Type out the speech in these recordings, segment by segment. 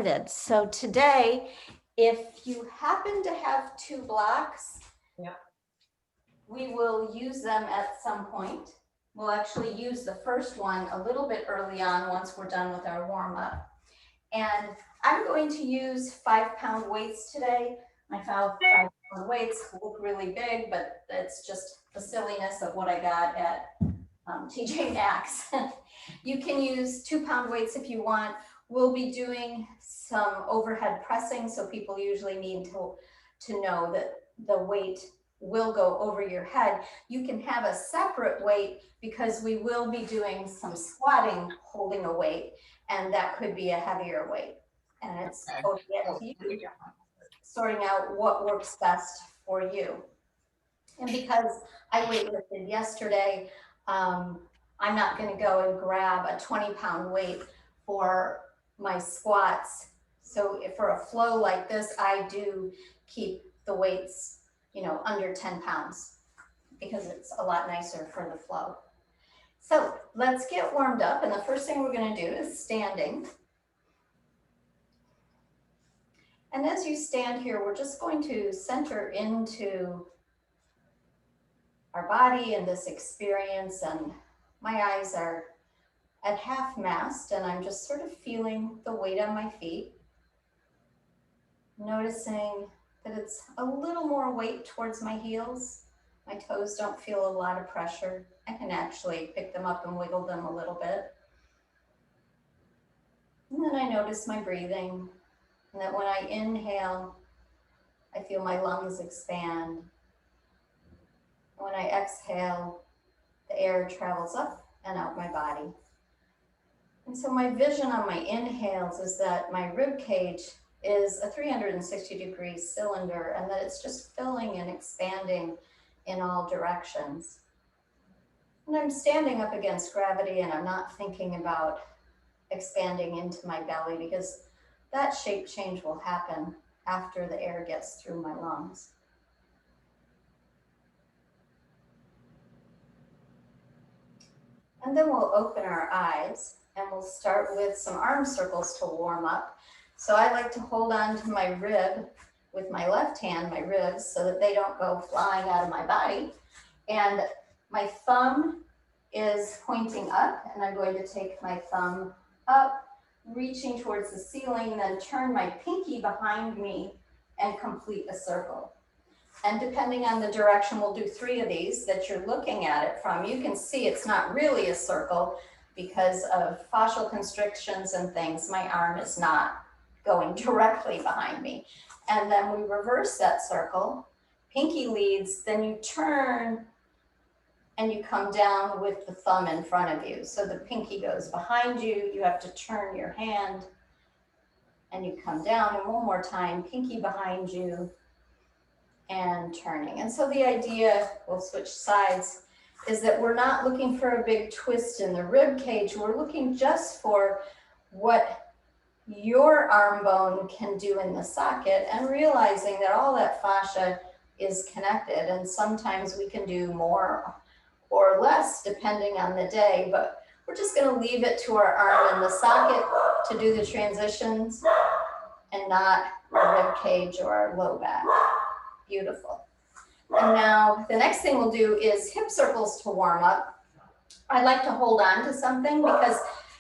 started. So today, if you happen to have 2 blocks, we will use them at some point. We'll actually use the first one a little bit early on once we're done with our warm-up. And I'm going to use 5-pound weights today. My 5-pound weights look really big, but it's just the silliness of what I got at TJ Maxx. You can use 2-pound weights if you want. We'll be doing some overhead pressing, so people usually need to know that the weight will go over your head. You can have a separate weight because we will be doing some squatting holding a weight, and that could be a heavier weight. And it's totally up to you, sorting out what works best for you. And because I weightlifted yesterday, I'm not going to go and grab a 20-pound weight for my squats. So if for a flow like this, I do keep the weights, under 10 pounds because it's a lot nicer for the flow. So let's get warmed up. And the first thing we're going to do is standing. And as you stand here, we're just going to center into our body and this experience, and my eyes are at half mast, and I'm just sort of feeling the weight on my feet, noticing that it's a little more weight towards my heels. My toes don't feel a lot of pressure. I can actually pick them up and wiggle them a little bit. And then I notice my breathing, and that when I inhale, I feel my lungs expand. When I exhale, the air travels up and out my body. And so my vision on my inhales is that my rib cage is a 360-degree cylinder, and that it's just filling and expanding in all directions. And I'm standing up against gravity, and I'm not thinking about expanding into my belly because that shape change will happen after the air gets through my lungs. And then we'll open our eyes, and we'll start with some arm circles to warm up. So I like to hold on to my rib with my left hand, my ribs, so that they don't go flying out of my body. And my thumb is pointing up, and I'm going to take my thumb up, reaching towards the ceiling, and then turn my pinky behind me and complete a circle. And depending on the direction, we'll do 3 of these that you're looking at it from. You can see it's not really a circle because of fascial constrictions and things. My arm is not going directly behind me. And then we reverse that circle. Pinky leads, then you turn and you come down with the thumb in front of you. So the pinky goes behind you. You have to turn your hand and you come down. And one more time, pinky behind you and turning. And so the idea, we'll switch sides, is that we're not looking for a big twist in the rib cage. We're looking just for what your arm bone can do in the socket, and realizing that all that fascia is connected, and sometimes we can do more or less depending on the day, but we're just going to leave it to our arm in the socket to do the transitions and not our rib cage or our low back. Beautiful. And now the next thing we'll do is hip circles to warm up. I like to hold on to something because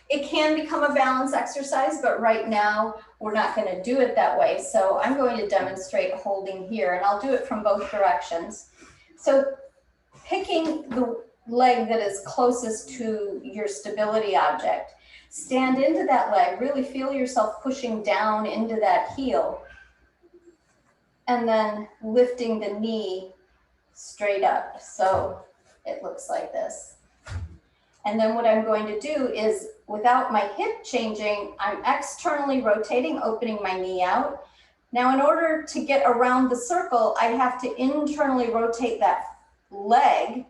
it can become a balance exercise, but right now we're not going to do it that way. So I'm going to demonstrate holding here, and I'll do it from both directions. So picking the leg that is closest to your stability object, stand into that leg, really feel yourself pushing down into that heel, and then lifting the knee straight up. So it looks like this. And then what I'm going to do is, without my hip changing, I'm externally rotating, opening my knee out. Now, in order to get around the circle, I have to internally rotate that leg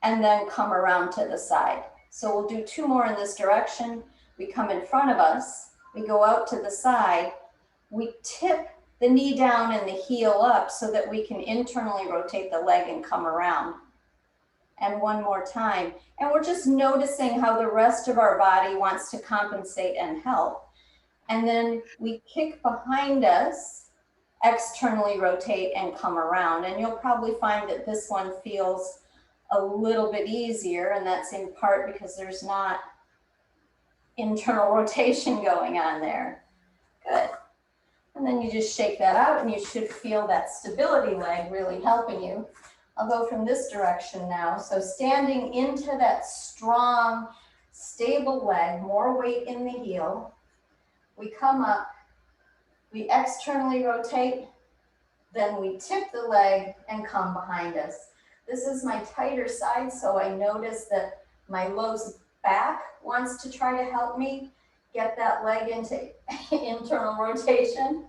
and then come around to the side. So we'll do 2 more in this direction. We come in front of us, we go out to the side, we tip the knee down and the heel up so that we can internally rotate the leg and come around. And one more time. And we're just noticing how the rest of our body wants to compensate and help. And then we kick behind us, externally rotate and come around. And you'll probably find that this one feels a little bit easier, and that's in part because there's not internal rotation going on there. Good. And then you just shake that out and you should feel that stability leg really helping you. I'll go from this direction now. So standing into that strong, stable leg, more weight in the heel. We come up, we externally rotate, then we tip the leg and come behind us. This is my tighter side, so I notice that my low back wants to try to help me get that leg into internal rotation.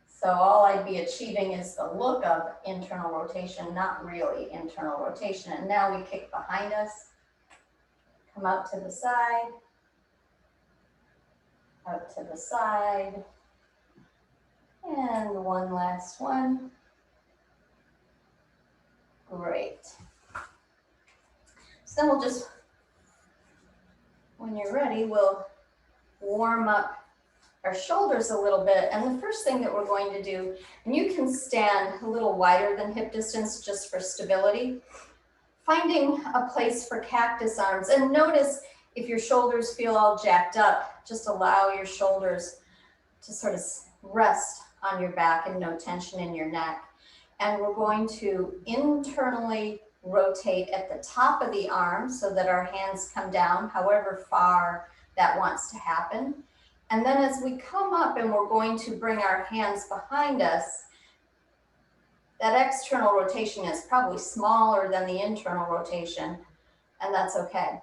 So all I'd be achieving is the look of internal rotation, not really internal rotation. And now we kick behind us, come out to the side, out to the side, and one last one. Great. So then we'll just, when you're ready, we'll warm up our shoulders a little bit. And the first thing that we're going to do, and you can stand a little wider than hip distance just for stability, finding a place for cactus arms. And notice if your shoulders feel all jacked up, just allow your shoulders to sort of rest on your back and no tension in your neck. And we're going to internally rotate at the top of the arm so that our hands come down, however far that wants to happen. And then as we come up and we're going to bring our hands behind us, that external rotation is probably smaller than the internal rotation, and that's okay.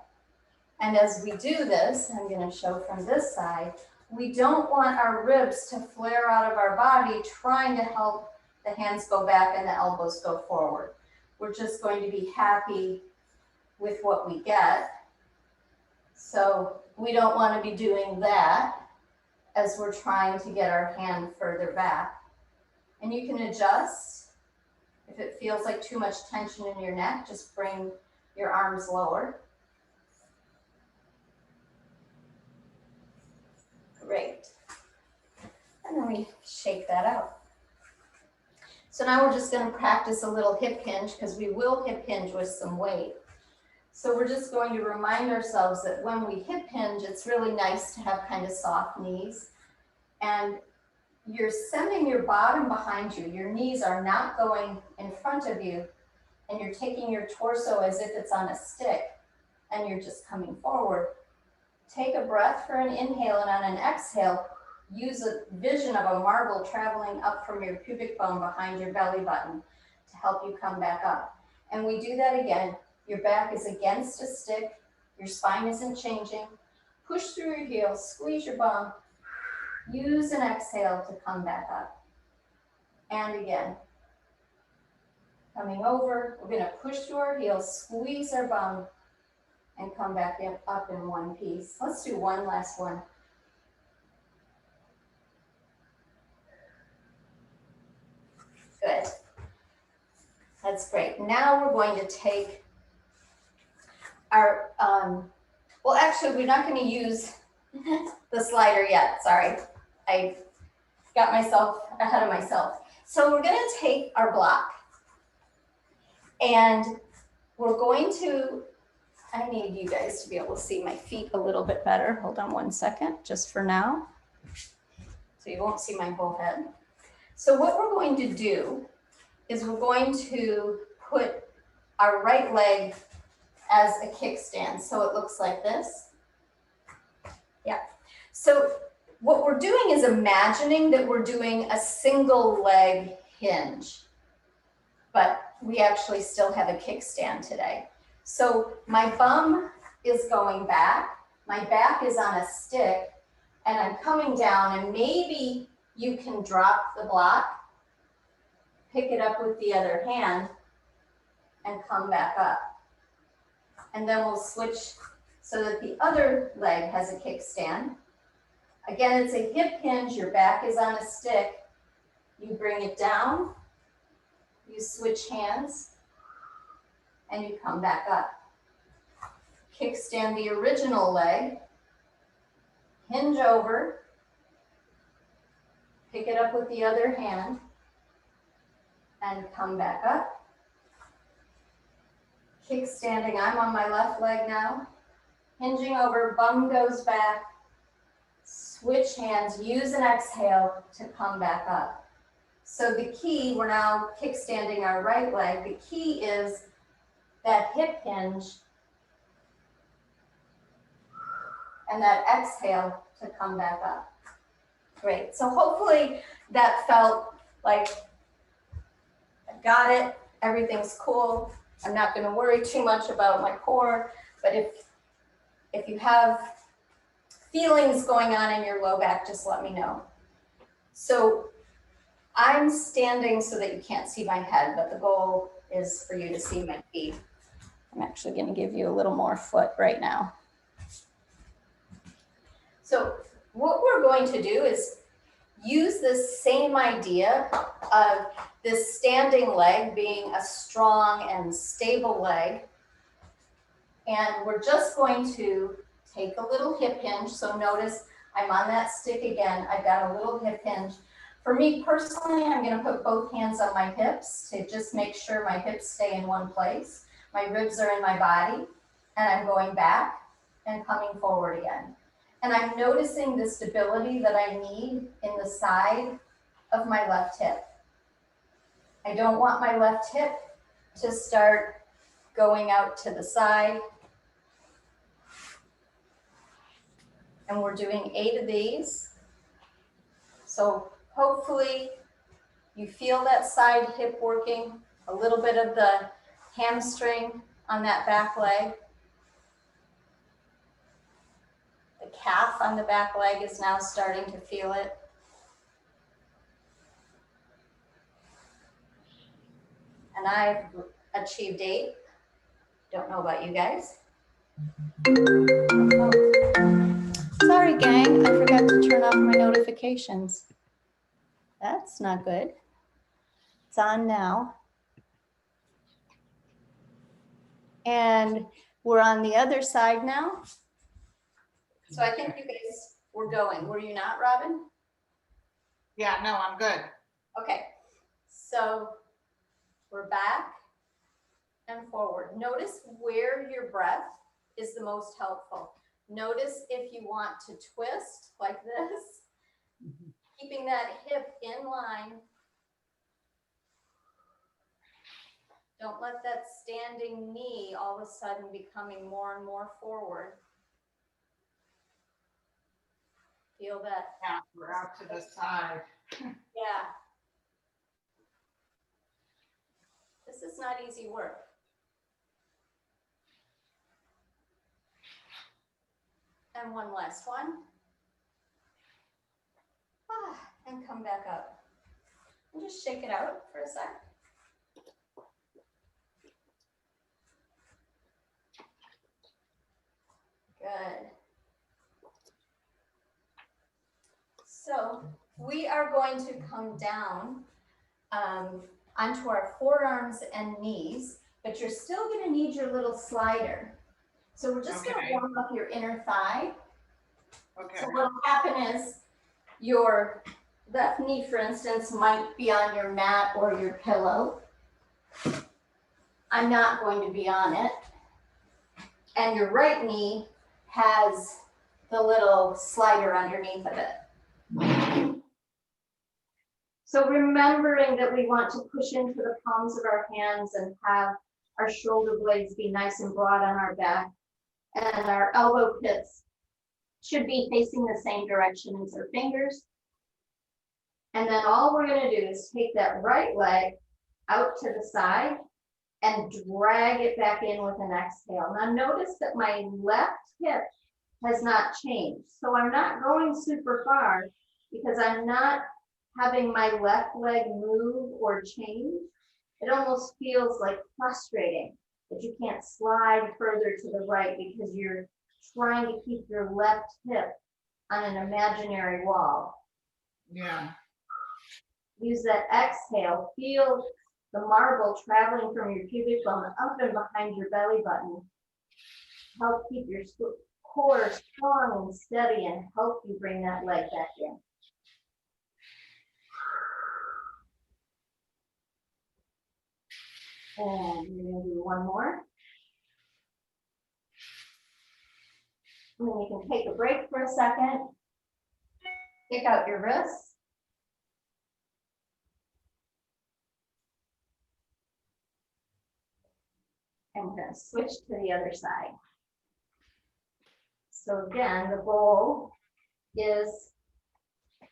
And as we do this, I'm going to show from this side, we don't want our ribs to flare out of our body trying to help the hands go back and the elbows go forward. We're just going to be happy with what we get. So we don't want to be doing that as we're trying to get our hand further back. And you can adjust. If it feels like too much tension in your neck, just bring your arms lower. Great. And then we shake that out. So now we're just going to practice a little hip hinge because we will hip hinge with some weight. So we're just going to remind ourselves that when we hip hinge, it's really nice to have kind of soft knees. And you're sending your bottom behind you. Your knees are not going in front of you. And you're taking your torso as if it's on a stick. And you're just coming forward. Take a breath for an inhale, and on an exhale, use a vision of a marble traveling up from your pubic bone behind your belly button to help you come back up. And we do that again. Your back is against a stick. Your spine isn't changing. Push through your heels, squeeze your bum. Use an exhale to come back up. And again. Coming over, we're going to push through our heels, squeeze our bum, and come back up in one piece. Let's do one last one. Good. That's great. Now we're going to take our, well, actually, we're not going to use the slider yet. Sorry. I got myself ahead of myself. So we're going to take our block and we're going to, I need you guys to be able to see my feet a little bit better. Hold on one second, just for now. So you won't see my whole head. So what we're going to do is we're going to put our right leg as a kickstand. So it looks like this. Yeah. So what we're doing is imagining that we're doing a single leg hinge, but we actually still have a kickstand today. So my bum is going back, my back is on a stick, and I'm coming down, and maybe you can drop the block, pick it up with the other hand, and come back up. And then we'll switch so that the other leg has a kickstand. Again, it's a hip hinge, your back is on a stick. You bring it down, you switch hands, and you come back up. Kickstand the original leg, hinge over, pick it up with the other hand, and come back up. Kickstanding, I'm on my left leg now. Hinging over, bum goes back. Switch hands, use an exhale to come back up. So the key, we're now kickstanding our right leg. The key is that hip hinge and that exhale to come back up. Great, so hopefully that felt like I got it, everything's cool. I'm not gonna worry too much about my core, but if you have feelings going on in your low back, just let me know. So I'm standing so that you can't see my head, but the goal is for you to see my feet. I'm actually going to give you a little more foot right now. So what we're going to do is use this same idea of this standing leg being a strong and stable leg. And we're just going to take a little hip hinge. So notice I'm on that stick again. I've got a little hip hinge. For me personally, I'm going to put both hands on my hips to just make sure my hips stay in one place. My ribs are in my body, and I'm going back and coming forward again. And I'm noticing the stability that I need in the side of my left hip. I don't want my left hip to start going out to the side. And we're doing 8 of these. So hopefully you feel that side hip working, a little bit of the hamstring on that back leg. The calf on the back leg is now starting to feel it. And I've achieved 8. Don't know about you guys. Sorry, gang, I forgot to turn off my notifications. That's not good. It's on now. And we're on the other side now. So I think you guys were going. Were you not, Robin? Yeah, no, I'm good. Okay, so we're back and forward. Notice where your breath is the most helpful. Notice if you want to twist like this, keeping that hip in line. Don't let that standing knee all of a sudden becoming more and more forward. Feel that? Yeah, we're out to the side. Yeah. This is not easy work. And one last one. And come back up. And just shake it out for a sec. Good. So we are going to come down onto our forearms and knees, but you're still going to need your little slider. So we're just going to warm up your inner thigh. Okay. So what will happen is your left knee, for instance, might be on your mat or your pillow. I'm not going to be on it. And your right knee has the little slider underneath of it. So remembering that we want to push into the palms of our hands and have our shoulder blades be nice and broad on our back, and our elbow pits should be facing the same direction as our fingers. And then all we're going to do is take that right leg out to the side and drag it back in with an exhale. Now notice that my left hip has not changed. So I'm not going super far because I'm not having my left leg move or change. It almost feels like frustrating that you can't slide further to the right because you're trying to keep your left hip on an imaginary wall. Yeah. Use that exhale. Feel the marble traveling from your pubic bone up and behind your belly button. Help keep your core strong and steady and help you bring that leg back in. And you're going to do one more. And then you can take a break for a second. Kick out your wrists. And we're going to switch to the other side. So again, the goal is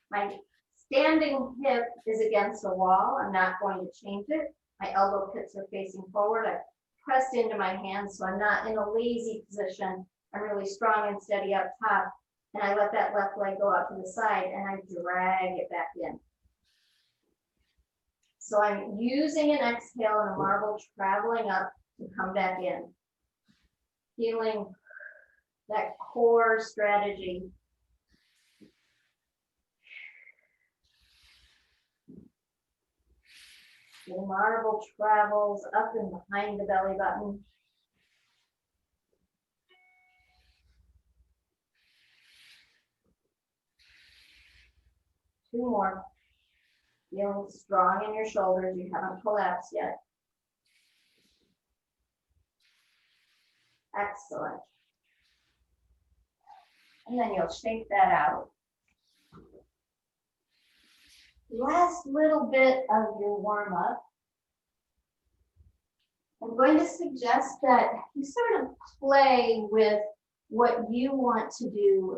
my standing hip is against the wall. I'm not going to change it. My elbow pits are facing forward. I pressed into my hands, so I'm not in a lazy position. I'm really strong and steady up top. And I let that left leg go out to the side and I drag it back in. So I'm using an exhale and a marble traveling up to come back in. Feeling that core strategy. The marble travels up and behind the belly button. Two more. Feeling strong in your shoulders. You haven't collapsed yet. Excellent. And then you'll shake that out. Last little bit of your warm up. I'm going to suggest that you sort of play with what you want to do.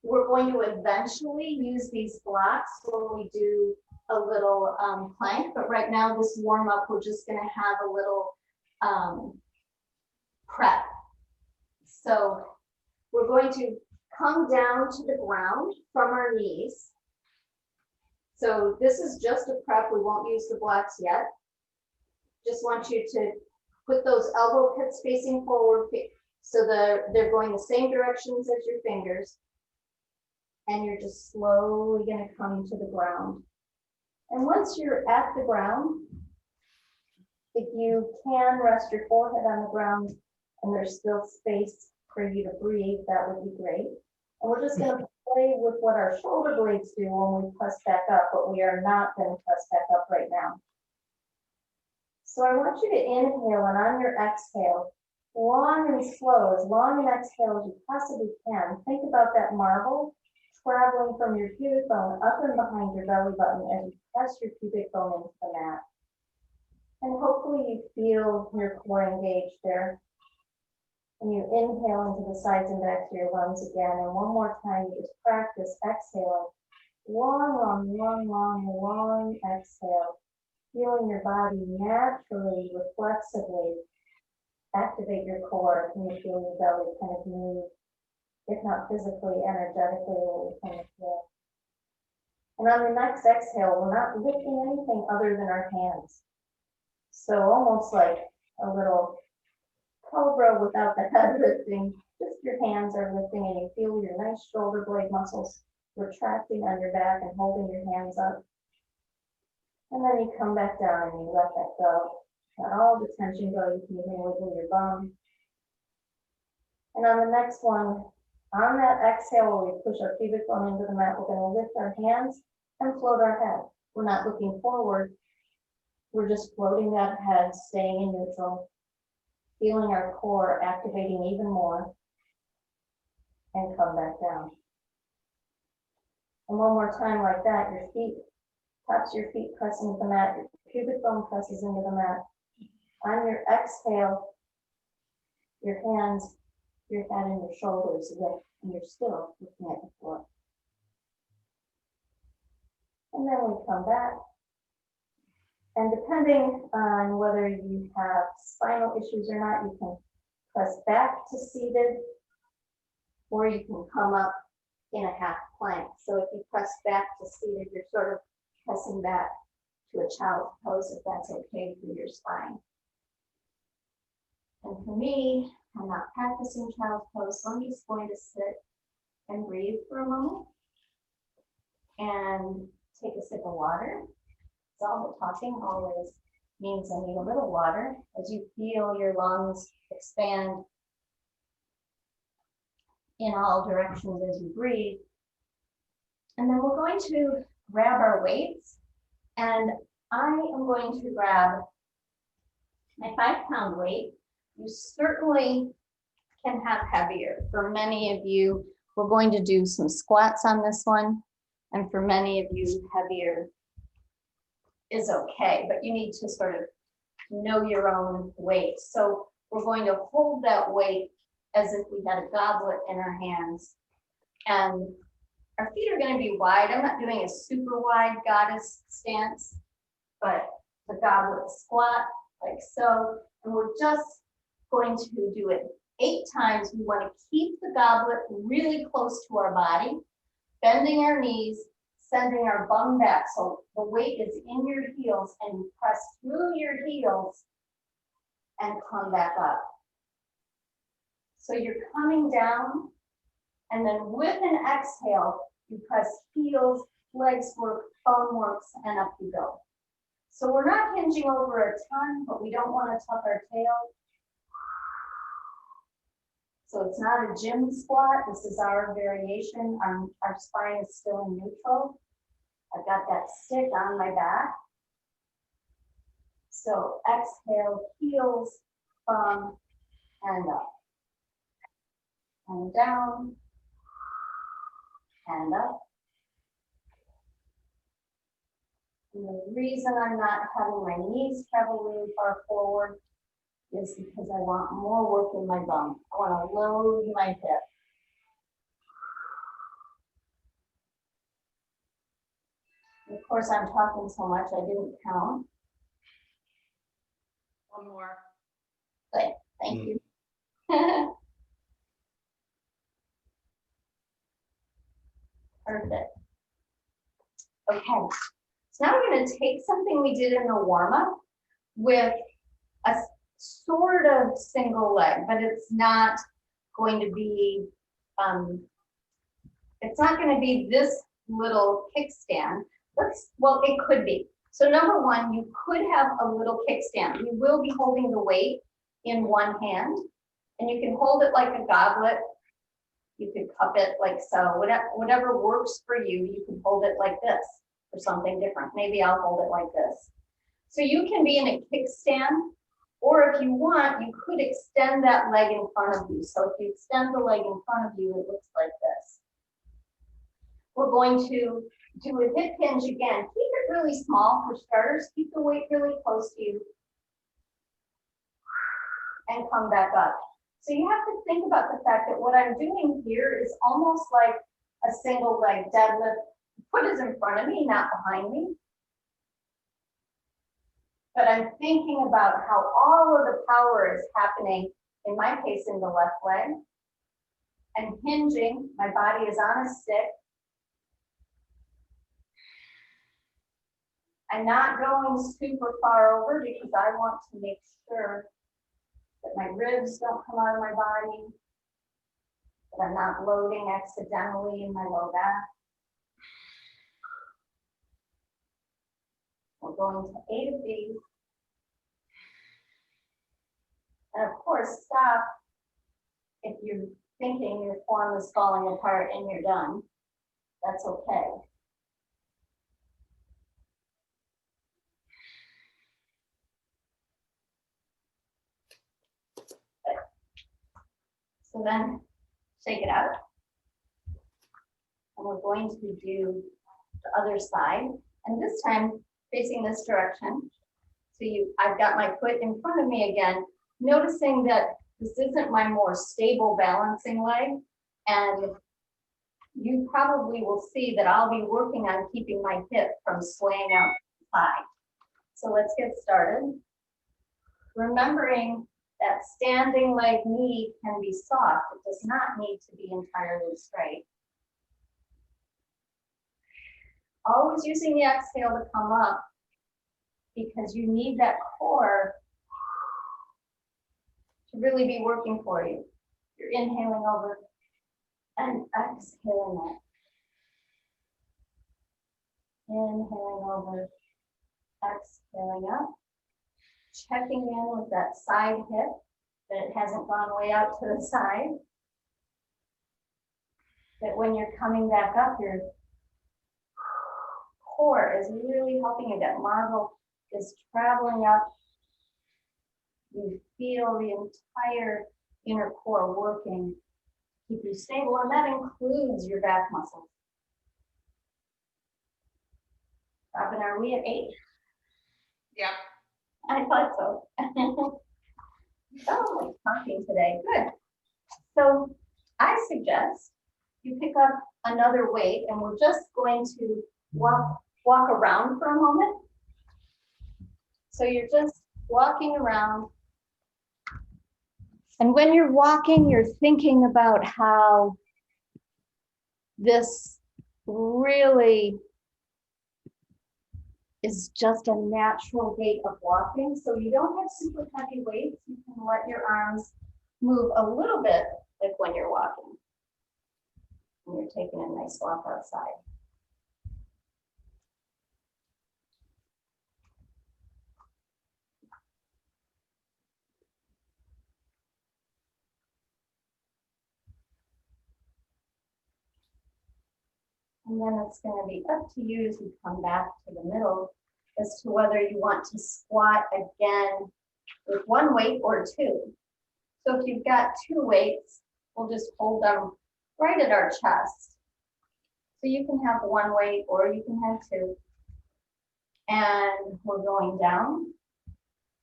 We're going to eventually use these blocks when we do a little plank, but right now this warm up, we're just going to have a little prep. So we're going to come down to the ground from our knees. So this is just a prep. We won't use the blocks yet. Just want you to put those elbow pits facing forward so they're going the same directions as your fingers. And you're just slowly going to come to the ground. And once you're at the ground, if you can rest your forehead on the ground and there's still space for you to breathe, that would be great. And we're just going to play with what our shoulder blades do when we press back up, but we are not going to press back up right now. So I want you to inhale, and on your exhale, long and slow, as long an exhale as you possibly can, think about that marble traveling from your pubic bone up and behind your belly button as you press your pubic bone into the mat. And hopefully you feel your core engaged there. And you inhale into the sides and backs of your lungs again. And one more time, you just practice exhaling. Long, long, long, long, long exhale. Feeling your body naturally, reflexively activate your core. And you feel your belly kind of move, if not physically, energetically, when you kind of feel. And on the next exhale, we're not lifting anything other than our hands. So almost like a little Cobra without the head lifting, just your hands are lifting and you feel your nice shoulder blade muscles retracting on your back and holding your hands up. And then you come back down and you let that go. Let all the tension go. You can even wiggle your bum. And on the next one, on that exhale, where we push our pubic bone into the mat, we're going to lift our hands and float our head. We're not looking forward. We're just floating that head, staying in neutral, feeling our core activating even more, and come back down. And one more time like that, your feet, tops of your feet press into the mat, your pubic bone presses into the mat. On your exhale, your hands, your head, and your shoulders lift, and you're still looking at the floor. And then we come back. And depending on whether you have spinal issues or not, you can press back to seated, or you can come up in a half plank. So if you press back to seated, you're sort of pressing back to a child's pose, if that's okay for your spine. And for me, I'm not practicing child's pose, so I'm just going to sit and breathe for a moment and take a sip of water. So all the talking always means I need a little water. As you feel your lungs expand, in all directions as you breathe. And then we're going to grab our weights, and I am going to grab my 5-pound weight. You certainly can have heavier. For many of you, we're going to do some squats on this one. And for many of you, heavier is okay, but you need to sort of know your own weight. So we're going to hold that weight as if we had a goblet in our hands. And our feet are going to be wide. I'm not doing a super wide goddess stance, but the goblet squat like so. And we're just going to do it 8 times. We want to keep the goblet really close to our body, bending our knees, sending our bum back so the weight is in your heels, and you press through your heels and come back up. So you're coming down, and then with an exhale, you press heels, legs work, bum works, and up you go. So we're not hinging over a ton, but we don't want to tuck our tail. So it's not a gym squat. This is our variation. Our spine is still in neutral. I've got that stick on my back. So exhale, heels, bum, and up. And down, and up. And the reason I'm not having my knees travel really far forward is because I want more work in my bum. I want to load my hip. And of course, I'm talking so much I didn't count. One more. Good, thank you. Perfect. Okay, so now we're going to take something we did in the warm-up with a sort of single leg, but it's not going to be this little kickstand. Well, it could be. So number one, you could have a little kickstand. You will be holding the weight in one hand, and you can hold it like a goblet. You could cup it like so. Whatever works for you, you can hold it like this or something different. Maybe I'll hold it like this. So you can be in a kickstand, or if you want, you could extend that leg in front of you. So if you extend the leg in front of you, it looks like this. We're going to do a hip hinge again. Keep it really small for starters. Keep the weight really close to you. And come back up. So you have to think about the fact that what I'm doing here is almost like a single leg deadlift. The foot is in front of me, not behind me. But I'm thinking about how all of the power is happening, in my case, in the left leg. And hinging, my body is on a stick. I'm not going super far over because I want to make sure that my ribs don't come out of my body, that I'm not loading accidentally in my low back. We're going to 8 of these. And of course, stop if you're thinking your form is falling apart and you're done. That's okay. So then shake it out. And we're going to do the other side. And this time facing this direction. So I've got my foot in front of me again, noticing that this isn't my more stable balancing leg. And you probably will see that I'll be working on keeping my hip from swaying out to the side. So let's get started. Remembering that standing leg knee can be soft. It does not need to be entirely straight. Always using the exhale to come up because you need that core to really be working for you. You're inhaling over and exhaling up. Inhaling over, exhaling up. Checking in with that side hip, that it hasn't gone way out to the side. that when you're coming back up, your core is really helping you. That marble is traveling up. You feel the entire inner core working to keep you stable, and that includes your back muscles. Robin, are we at 8? Yep. I thought so. Oh, like talking today. Good. So I suggest you pick up another weight, and we're just going to walk around for a moment. So you're just walking around. And when you're walking, you're thinking about how this really is just a natural gait of walking. So you don't have super heavy weights. You can let your arms move a little bit like when you're walking. And you're taking a nice walk outside. And then it's going to be up to you as you come back to the middle as to whether you want to squat again with one weight or 2. So if you've got 2 weights, we'll just hold them right at our chest. So you can have 1 weight or you can have 2. And we're going down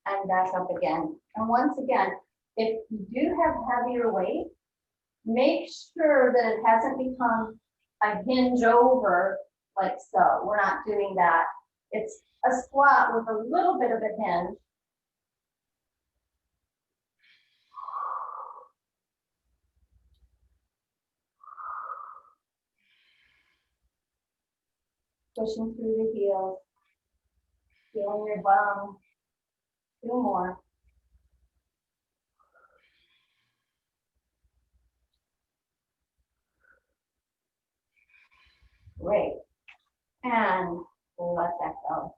and back up again. And once again, if you do have heavier weight, make sure that it hasn't become a hinge over like so. We're not doing that. It's a squat with a little bit of a hinge. Pushing through the heels. Feeling your bum. 2 more. Great. And let that go.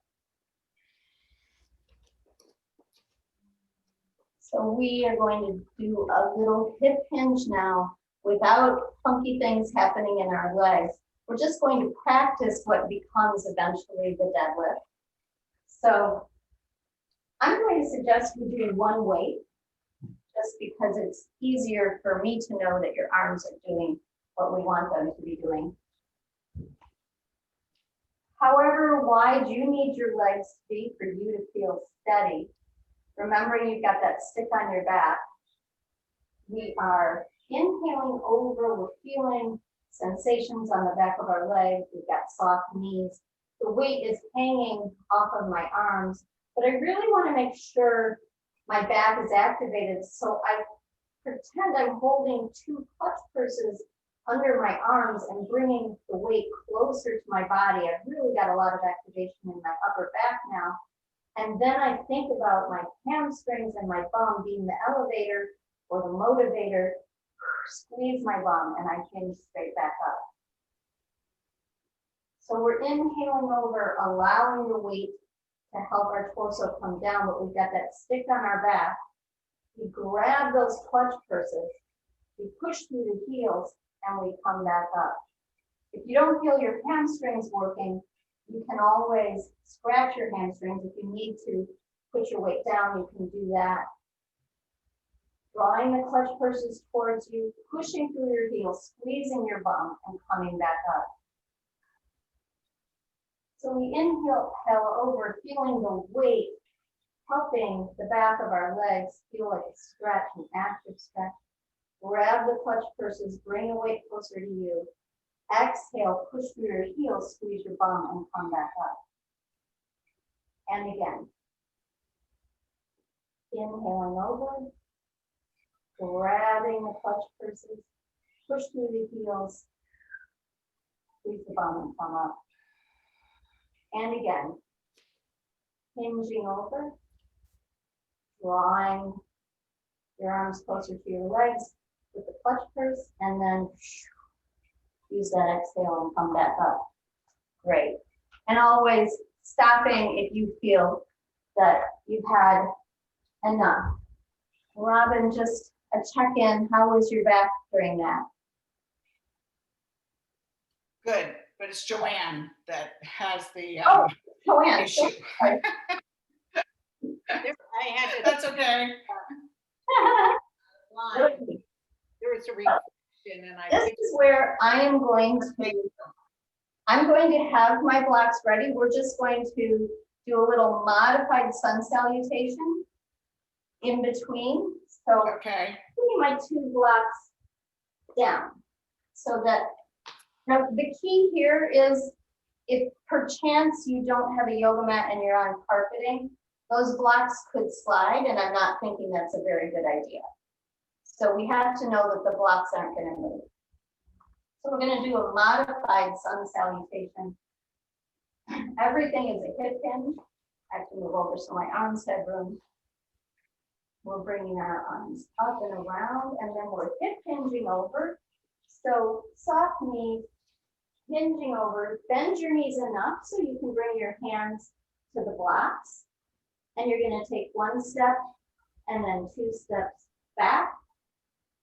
So we are going to do a little hip hinge now without funky things happening in our legs. We're just going to practice what becomes eventually the deadlift. So I'm going to suggest we do 1 weight, just because it's easier for me to know that your arms are doing what we want them to be doing. However wide you need your legs to be for you to feel steady, remembering you've got that stick on your back, we are inhaling over, we're feeling sensations on the back of our legs, we've got soft knees. The weight is hanging off of my arms, but I really want to make sure my back is activated. So I pretend I'm holding 2 clutch purses under my arms and bringing the weight closer to my body. I've really got a lot of activation in my upper back now. And then I think about my hamstrings and my bum being the elevator or the motivator. Squeeze my bum and I hinge straight back up. So we're inhaling over, allowing the weight to help our torso come down, but we've got that stick on our back. We grab those clutch purses, we push through the heels, and we come back up. If you don't feel your hamstrings working, you can always scratch your hamstrings. If you need to put your weight down, you can do that. Drawing the clutch purses towards you, pushing through your heels, squeezing your bum, and coming back up. So we inhale over, feeling the weight, helping the back of our legs feel like a stretch, an active stretch. Grab the clutch purses, bring the weight closer to you. Exhale, push through your heels, squeeze your bum, and come back up. And again. Inhaling over, grabbing the clutch purses, push through the heels, squeeze the bum, and come up. And again. Hinging over, drawing your arms closer to your legs with the clutch purse, and then use that exhale and come back up. Great. And always stopping if you feel that you've had enough. Robin, just a check-in. How was your back during that? Good, but it's Joanne that has the Oh, Joanne, issue. sorry. I had it That's okay. line. There was a reflection and I This picked is where I'm going to have my blocks ready. We're just going to do a little modified sun salutation in between. So Okay. putting my 2 blocks down so that, now the key here is if perchance you don't have a yoga mat and you're on carpeting, those blocks could slide, and I'm not thinking that's a very good idea. So we have to know that the blocks aren't going to move. So we're going to do a modified sun salutation. Everything is a hip hinge. I have to move over so my arms have room. We're bringing our arms up and around, and then we're hip hinging over. So soft knees, hinging over, bend your knees enough so you can bring your hands to the blocks. And you're going to take 1 step and then 2 steps back.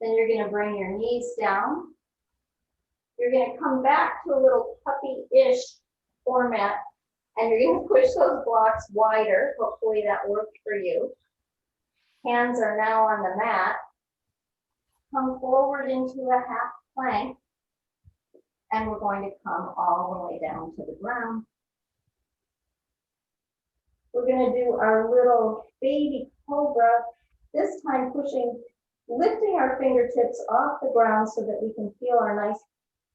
Then you're going to bring your knees down. You're going to come back to a little puppy-ish format, and you're going to push those blocks wider. Hopefully that worked for you. Hands are now on the mat. Come forward into a half plank, and we're going to come all the way down to the ground. We're going to do our little baby cobra, this time lifting our fingertips off the ground so that we can feel our nice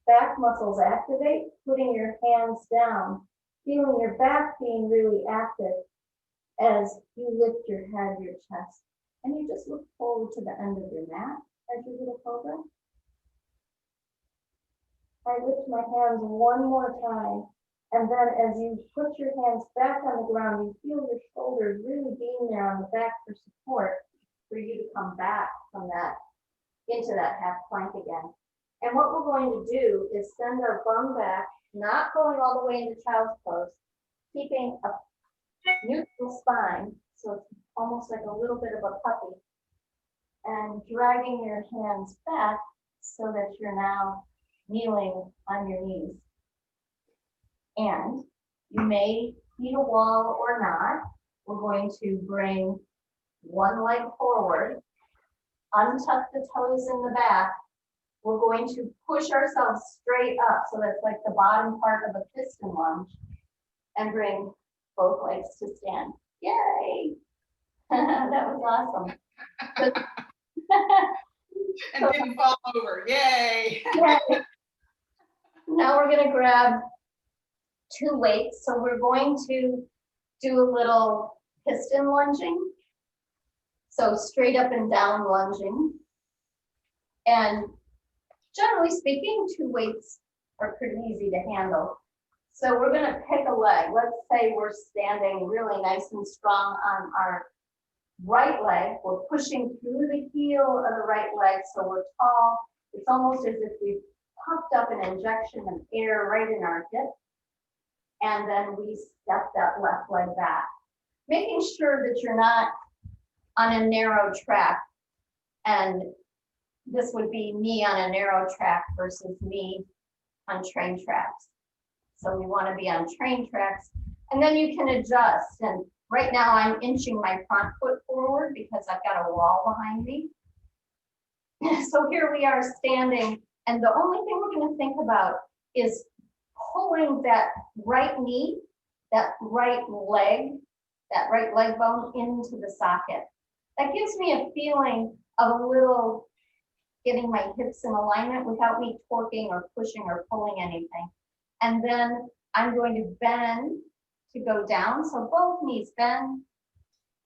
back muscles activate, putting your hands down, feeling your back being really active as you lift your head, your chest, and you just look forward to the end of your mat as your little cobra. I lift my hands one more time, and then as you put your hands back on the ground, you feel your shoulders really being there on the back for support for you to come back from that into that half plank again. And what we're going to do is send our bum back, not going all the way into child's pose, keeping a neutral spine, so it's almost like a little bit of a puppy, and dragging your hands back so that you're now kneeling on your knees. And you may need a wall or not. We're going to bring 1 leg forward, untuck the toes in the back. We're going to push ourselves straight up, so that's like the bottom part of a piston lunge, and bring both legs to stand. Yay! That was awesome. And didn't fall over. Yay! Now we're going to grab 2 weights. So we're going to do a little piston lunging. So straight up and down lunging. And generally speaking, 2 weights are pretty easy to handle. So we're going to pick a leg. Let's say we're standing really nice and strong on our right leg. We're pushing through the heel of the right leg, so we're tall. It's almost as if we've pumped up an injection of air right in our hip. And then we step that left leg back, making sure that you're not on a narrow track. And this would be me on a narrow track versus me on train tracks. So we want to be on train tracks, and then you can adjust. And right now I'm inching my front foot forward because I've got a wall behind me. So here we are standing, and the only thing we're going to think about is pulling that right knee, that right leg bone into the socket. That gives me a feeling of a little getting my hips in alignment without me torquing or pushing or pulling anything. And then I'm going to bend to go down. So both knees bend,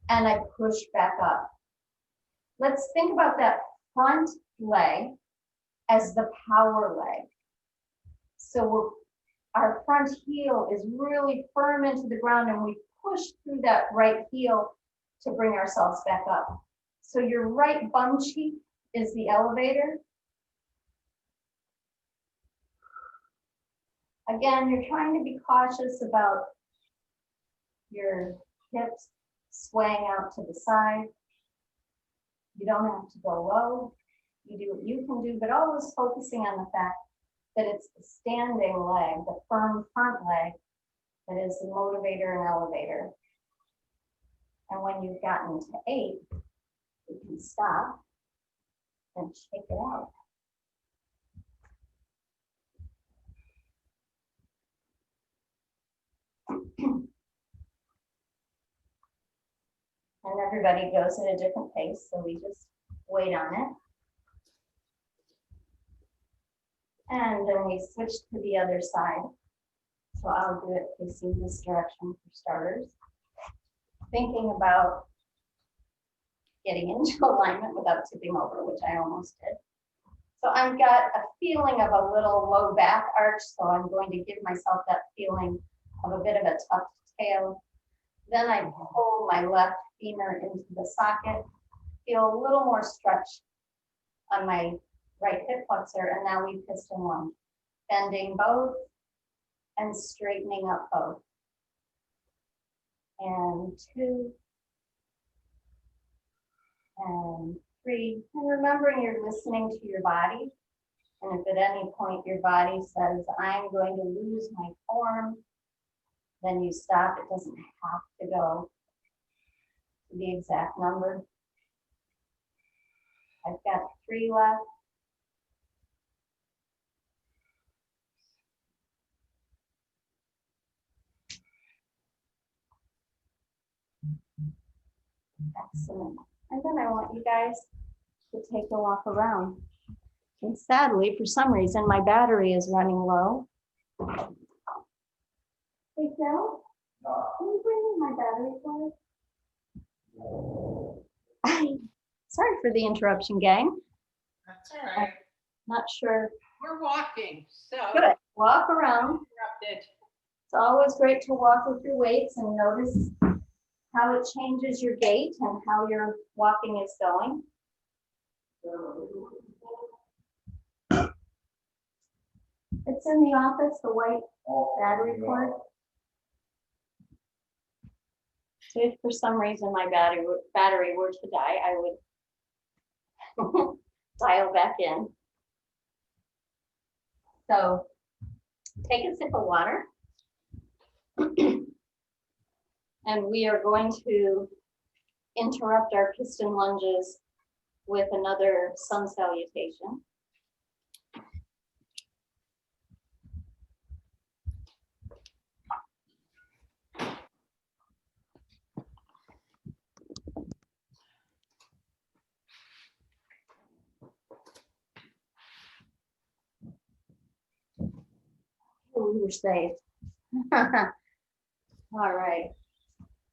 and I push back up. Let's think about that front leg as the power leg. So our front heel is really firm into the ground, and we push through that right heel to bring ourselves back up. So your right bum cheek is the elevator. Again, you're trying to be cautious about your hips swaying out to the side. You don't have to go low. You do what you can do, but always focusing on the fact that it's the standing leg, the firm front leg, that is the motivator and elevator. And when you've gotten to 8, you can stop and shake it out. And everybody goes at a different pace, so we just wait on it. And then we switch to the other side. So I'll do it facing this direction for starters. Thinking about getting into alignment without tipping over, which I almost did. So I've got a feeling of a little low back arch, so I'm going to give myself that feeling of a bit of a tucked tail. Then I pull my left femur into the socket, feel a little more stretch on my right hip flexor, and now we piston lunge, bending both and straightening up both. And 2, and 3, and remembering you're listening to your body. And if at any point your body says, I'm going to lose my form, then you stop. It doesn't have to go to the exact number. I've got 3 left. Excellent. And then I want you guys to take a walk around. And sadly, for some reason, my battery is running low. Hey, Phil, can you bring me my battery cord? Sorry for the interruption, gang. That's all right. Not sure. We're walking, so. Good. Walk around. Interrupted. It's always great to walk with your weights and notice how it changes your gait and how your walking is going. It's in the office, the white battery cord. So if for some reason my battery were to die, I would dial back in. So take a sip of water. And we are going to interrupt our piston lunges with another sun salutation. We were saved. All right.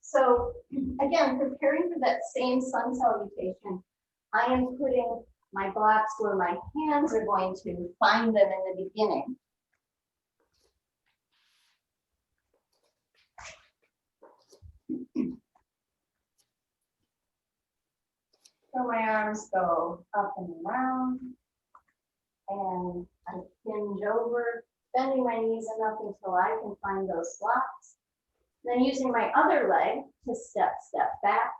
So again, preparing for that same sun salutation, I am putting my blocks where my hands are going to find them in the beginning. So my arms go up and around, and I hinge over, bending my knees enough until I can find those blocks. Then using my other leg to step back.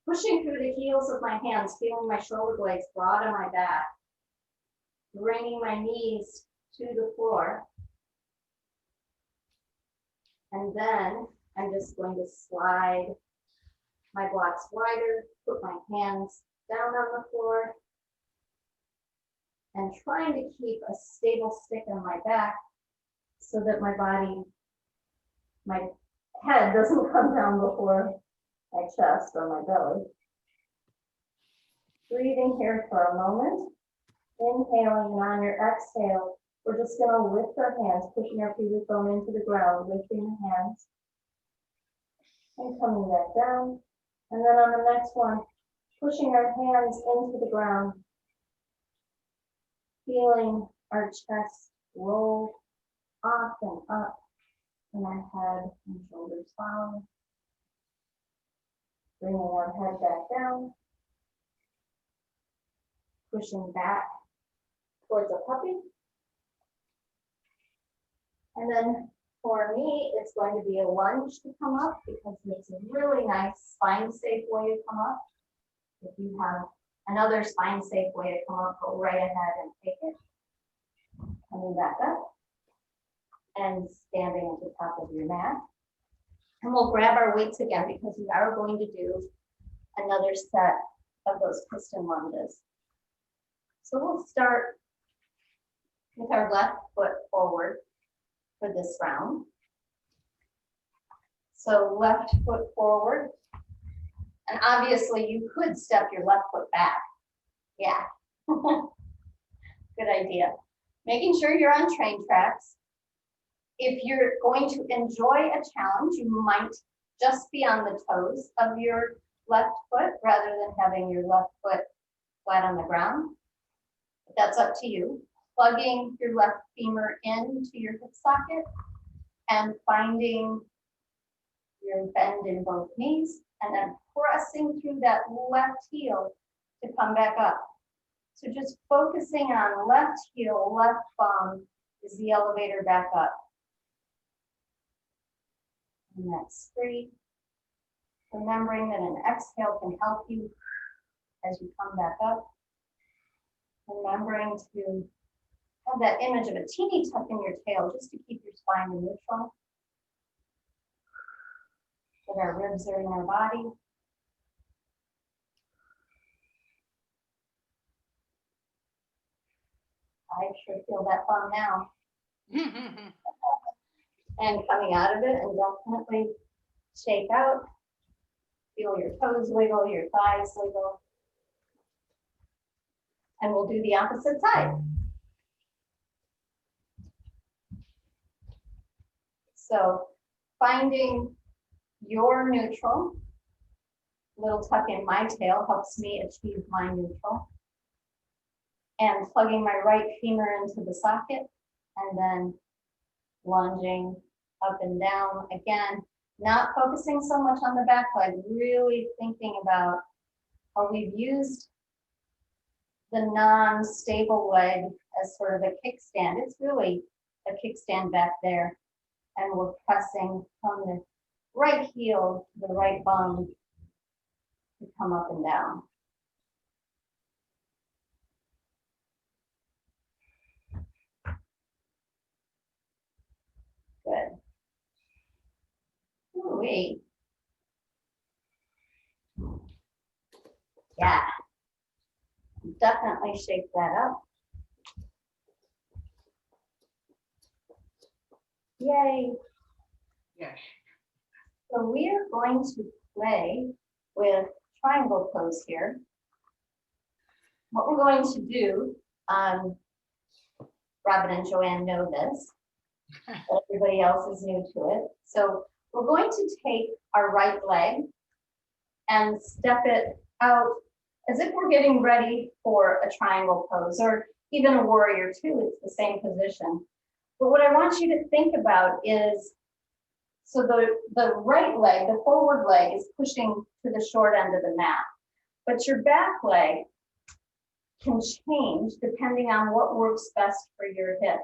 Pushing through the heels of my hands, feeling my shoulder blades broad on my back. Bringing my knees to the floor. And then I'm just going to slide my blocks wider, put my hands down on the floor, and trying to keep a stable stick on my back so that my head doesn't come down before my chest or my belly. Breathing here for a moment. Inhaling, and on your exhale, we're just going to lift our hands, pushing our pubic bone into the ground, lifting the hands, and coming back down. And then on the next one, pushing our hands into the ground, feeling our chest roll off and up, and our head and shoulders follow. Bringing our head back down, pushing back towards a puppy. And then for me, it's going to be a lunge to come up because it's a really nice spine-safe way to come up. If you have another spine-safe way to come up, go right ahead and take it. Coming back up and standing at the top of your mat. And we'll grab our weights again because we are going to do another set of those piston lunges. So we'll start with our left foot forward for this round. So left foot forward. And obviously you could step your left foot back. Yeah. Good idea. Making sure you're on train tracks. If you're going to enjoy a challenge, you might just be on the toes of your left foot rather than having your left foot flat on the ground. But that's up to you. Plugging your left femur into your hip socket and finding your bend in both knees and then pressing through that left heel to come back up. So just focusing on left heel, left bum is the elevator back up. And that's free. Remembering that an exhale can help you as you come back up. Remembering to have that image of a teeny tuck in your tail just to keep your spine in neutral. That our ribs are in our body. I sure feel that bum now. And coming out of it, and definitely shake out. Feel your toes wiggle, your thighs wiggle. And we'll do the opposite side. So finding your neutral, little tuck in my tail helps me achieve my neutral. And plugging my right femur into the socket and then lunging up and down. Again, not focusing so much on the back leg, really thinking about how we've used the non-stable leg as sort of a kickstand. It's really a kickstand back there. And we're pressing from the right heel to the right bum to come up and down. Good. Ooh-wee. Yeah. Definitely shake that up. Yay. Yeah. So we are going to play with triangle pose here. What we're going to do, Robin and Joanne know this, but everybody else is new to it. So we're going to take our right leg and step it out as if we're getting ready for a triangle pose or even a warrior two. It's the same position. But what I want you to think about is, so the right leg, the forward leg is pushing to the short end of the mat, but your back leg can change depending on what works best for your hip.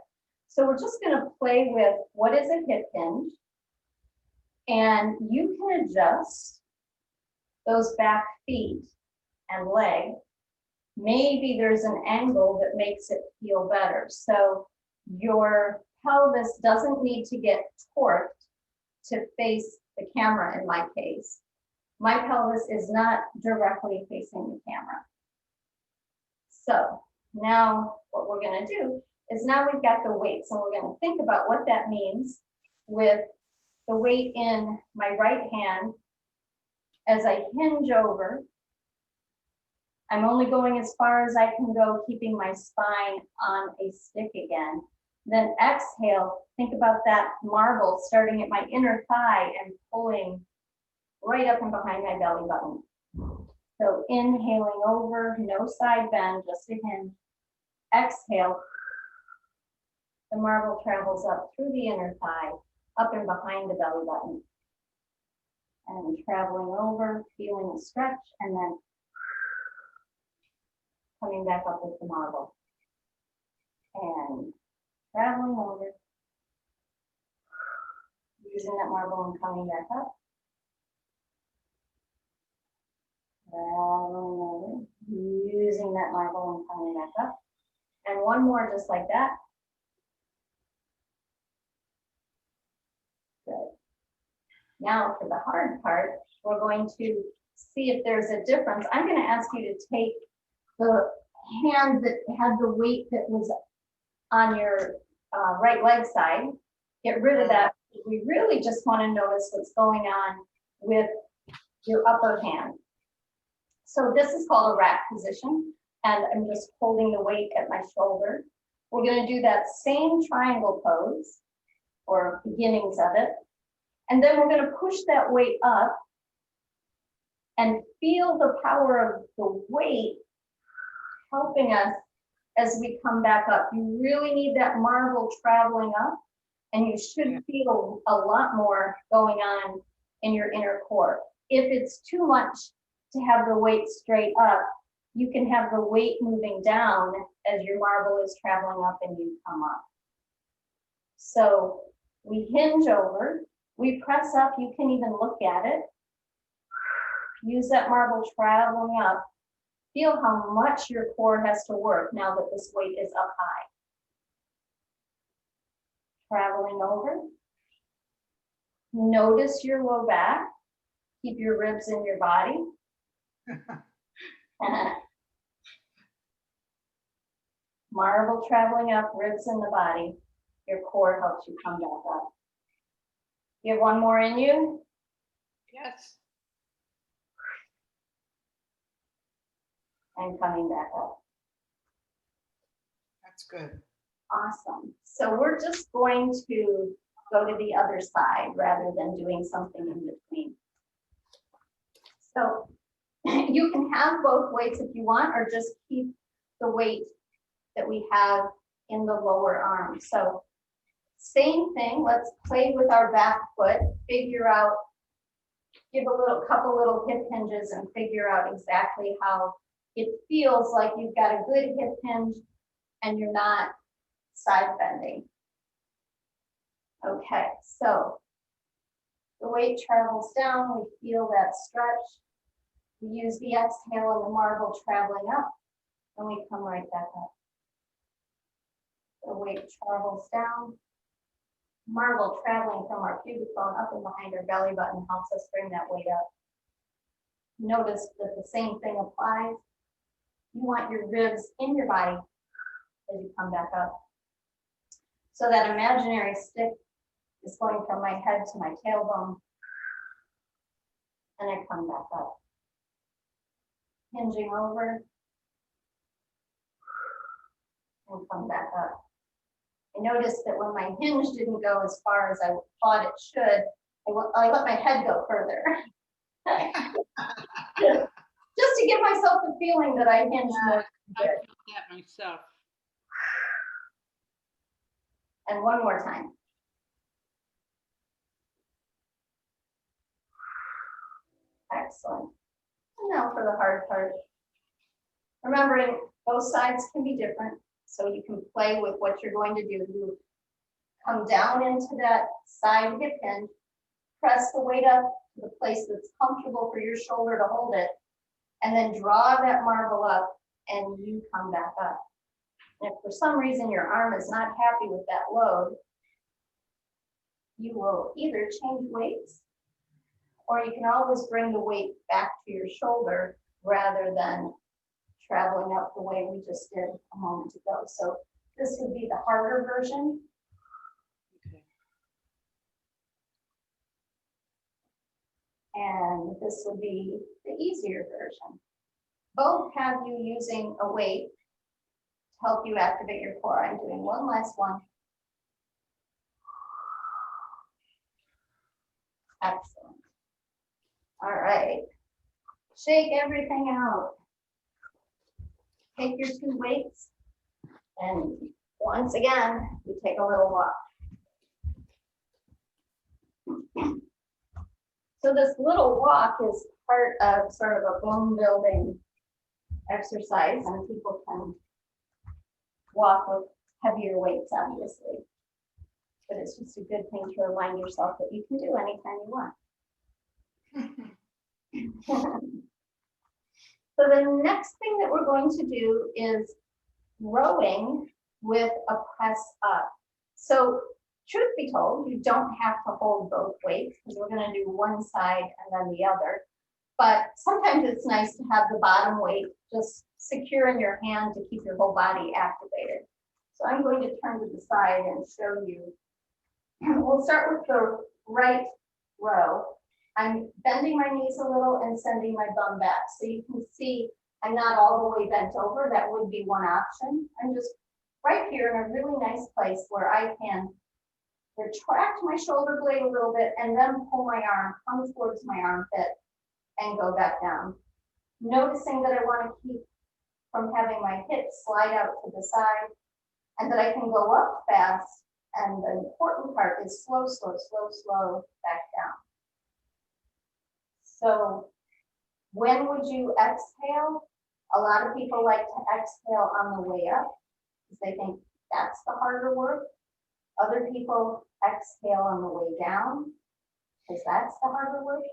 So we're just going to play with what is a hip hinge, and you can adjust those back feet and leg. Maybe there's an angle that makes it feel better. So your pelvis doesn't need to get torqued to face the camera in my case. My pelvis is not directly facing the camera. So now what we're going to do is now we've got the weights, and we're going to think about what that means with the weight in my right hand as I hinge over. I'm only going as far as I can go, keeping my spine on a stick again. Then exhale, think about that marble starting at my inner thigh and pulling right up and behind my belly button. So inhaling over, no side bend, just a hinge. Exhale, the marble travels up through the inner thigh, up and behind the belly button. And traveling over, feeling a stretch, and then coming back up with the marble. And traveling over, using that marble and coming back up. Traveling over, using that marble and coming back up. And one more just like that. Now for the hard part, we're going to see if there's a difference. I'm going to ask you to take the hand that had the weight that was on your right leg side, get rid of that. We really just want to notice what's going on with your upper hand. So this is called a rack position, and I'm just holding the weight at my shoulder. We're going to do that same triangle pose, or beginnings of it, and then we're going to push that weight up and feel the power of the weight helping us as we come back up. You really need that marble traveling up, and you should feel a lot more going on in your inner core. If it's too much to have the weight straight up, you can have the weight moving down as your marble is traveling up and you come up. So we hinge over, we press up, you can even look at it. Use that marble traveling up. Feel how much your core has to work now that this weight is up high. Traveling over. Notice your low back. Keep your ribs in your body. Marble traveling up, ribs in the body. Your core helps you come back up. You have one more in you? Yes. And coming back up. That's good. Awesome. So we're just going to go to the other side rather than doing something in between. So you can have both weights if you want, or just keep the weight that we have in the lower arm. So same thing, let's play with our back foot, figure out, give a couple little hip hinges and figure out exactly how it feels like you've got a good hip hinge and you're not side bending. Okay, so the weight travels down, we feel that stretch. We use the exhale and the marble traveling up, and we come right back up. The weight travels down. Marble traveling from our pubic bone up and behind our belly button helps us bring that weight up. Notice that the same thing applies. You want your ribs in your body as you come back up. So that imaginary stick is going from my head to my tailbone, and I come back up. Hinging over, and come back up. I noticed that when my hinge didn't go as far as I thought it should, I let my head go further. Just to give myself the feeling that I hinged more. I felt that myself. And one more time. Excellent. And now for the hard part. Remembering both sides can be different, so you can play with what you're going to do. You come down into that side hip hinge, press the weight up to the place that's comfortable for your shoulder to hold it, and then draw that marble up and you come back up. And if for some reason your arm is not happy with that load, you will either change weights, or you can always bring the weight back to your shoulder rather than traveling up the way we just did a moment ago. So this would be the harder version. Okay. And this would be the easier version. Both have you using a weight to help you activate your core. I'm doing one last one. Excellent. All right. Shake everything out. Take your two weights, and once again, we take a little walk. So this little walk is part of sort of a bone building exercise, and people can walk with heavier weights, obviously. But it's just a good thing to remind yourself that you can do anytime you want. So the next thing that we're going to do is rowing with a press up. So truth be told, you don't have to hold both weights because we're going to do one side and then the other. But sometimes it's nice to have the bottom weight just secure in your hand to keep your whole body activated. So I'm going to turn to the side and show you. We'll start with the right row. I'm bending my knees a little and sending my bum back. So you can see I'm not all the way bent over. That would be one option. I'm just right here in a really nice place where I can retract my shoulder blade a little bit and then pull my arm, come towards my armpit and go back down. Noticing that I want to keep from having my hips slide out to the side and that I can go up fast. And the important part is slow, slow, slow, slow back down. So when would you exhale? A lot of people like to exhale on the way up because they think that's the harder work. Other people exhale on the way down because that's the harder work.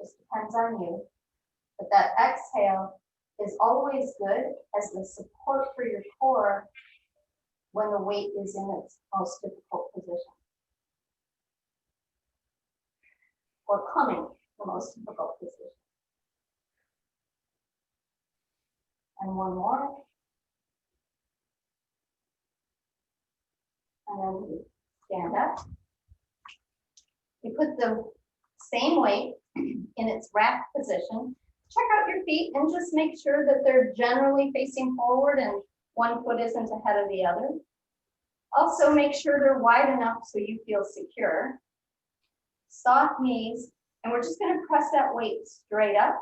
Just depends on you. But that exhale is always good as the support for your core when the weight is in its most difficult position. Or coming the most difficult position. And one more. And then we stand up. You put the same weight in its rack position. Check out your feet and just make sure that they're generally facing forward and one foot isn't ahead of the other. Also make sure they're wide enough so you feel secure. Soft knees, and we're just going to press that weight straight up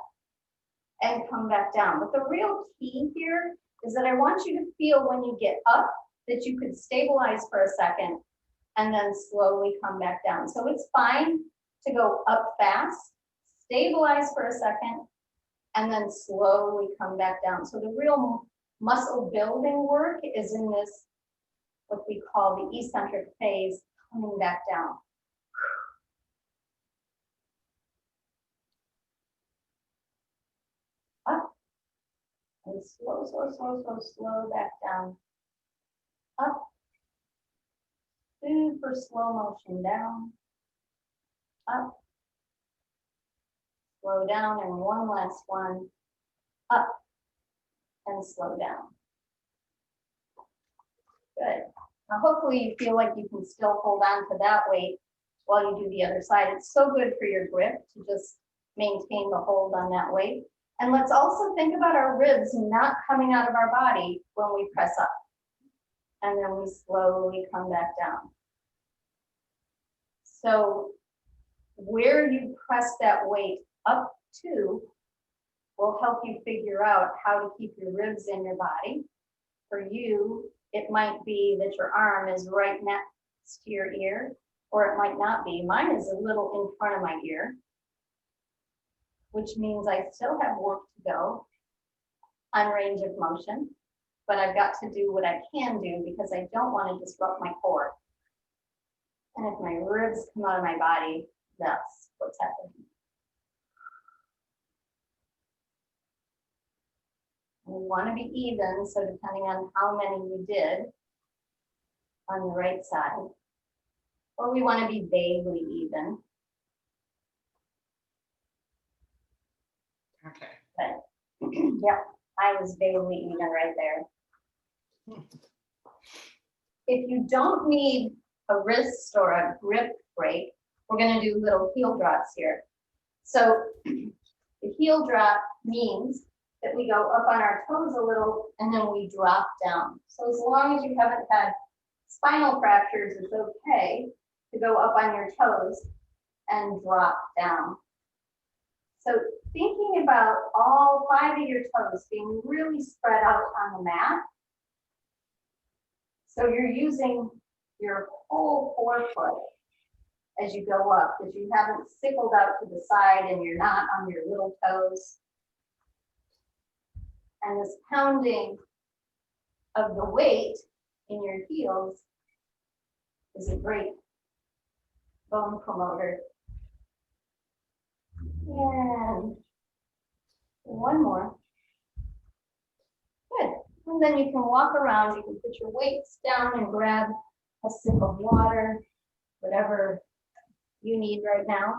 and come back down. But the real key here is that I want you to feel when you get up that you could stabilize for a second and then slowly come back down. So it's fine to go up fast, stabilize for a second, and then slowly come back down. So the real muscle building work is in this, what we call the eccentric phase, coming back down. Up, and slow, slow, slow, slow, slow back down. Up, super slow motion down. Up, slow down, and one last one. Up, and slow down. Good. Now hopefully you feel like you can still hold on to that weight while you do the other side. It's so good for your grip to just maintain the hold on that weight. And let's also think about our ribs not coming out of our body when we press up. And then we slowly come back down. So where you press that weight up to will help you figure out how to keep your ribs in your body. For you, it might be that your arm is right next to your ear, or it might not be. Mine is a little in front of my ear, which means I still have work to go on range of motion, but I've got to do what I can do because I don't want to disrupt my core. And if my ribs come out of my body, that's what's happening. We want to be even, so depending on how many we did on the right side, or we want to be vaguely even. Okay. But yep, I was vaguely even right there. If you don't need a wrist or a grip break, we're going to do little heel drops here. So the heel drop means that we go up on our toes a little and then we drop down. So as long as you haven't had spinal fractures, it's okay to go up on your toes and drop down. So thinking about all 5 of your toes being really spread out on the mat. So you're using your whole forefoot as you go up, because you haven't sickled out to the side and you're not on your little toes. And this pounding of the weight in your heels is a great bone promoter. And one more. Good. And then you can walk around. You can put your weights down and grab a sip of water. whatever you need right now.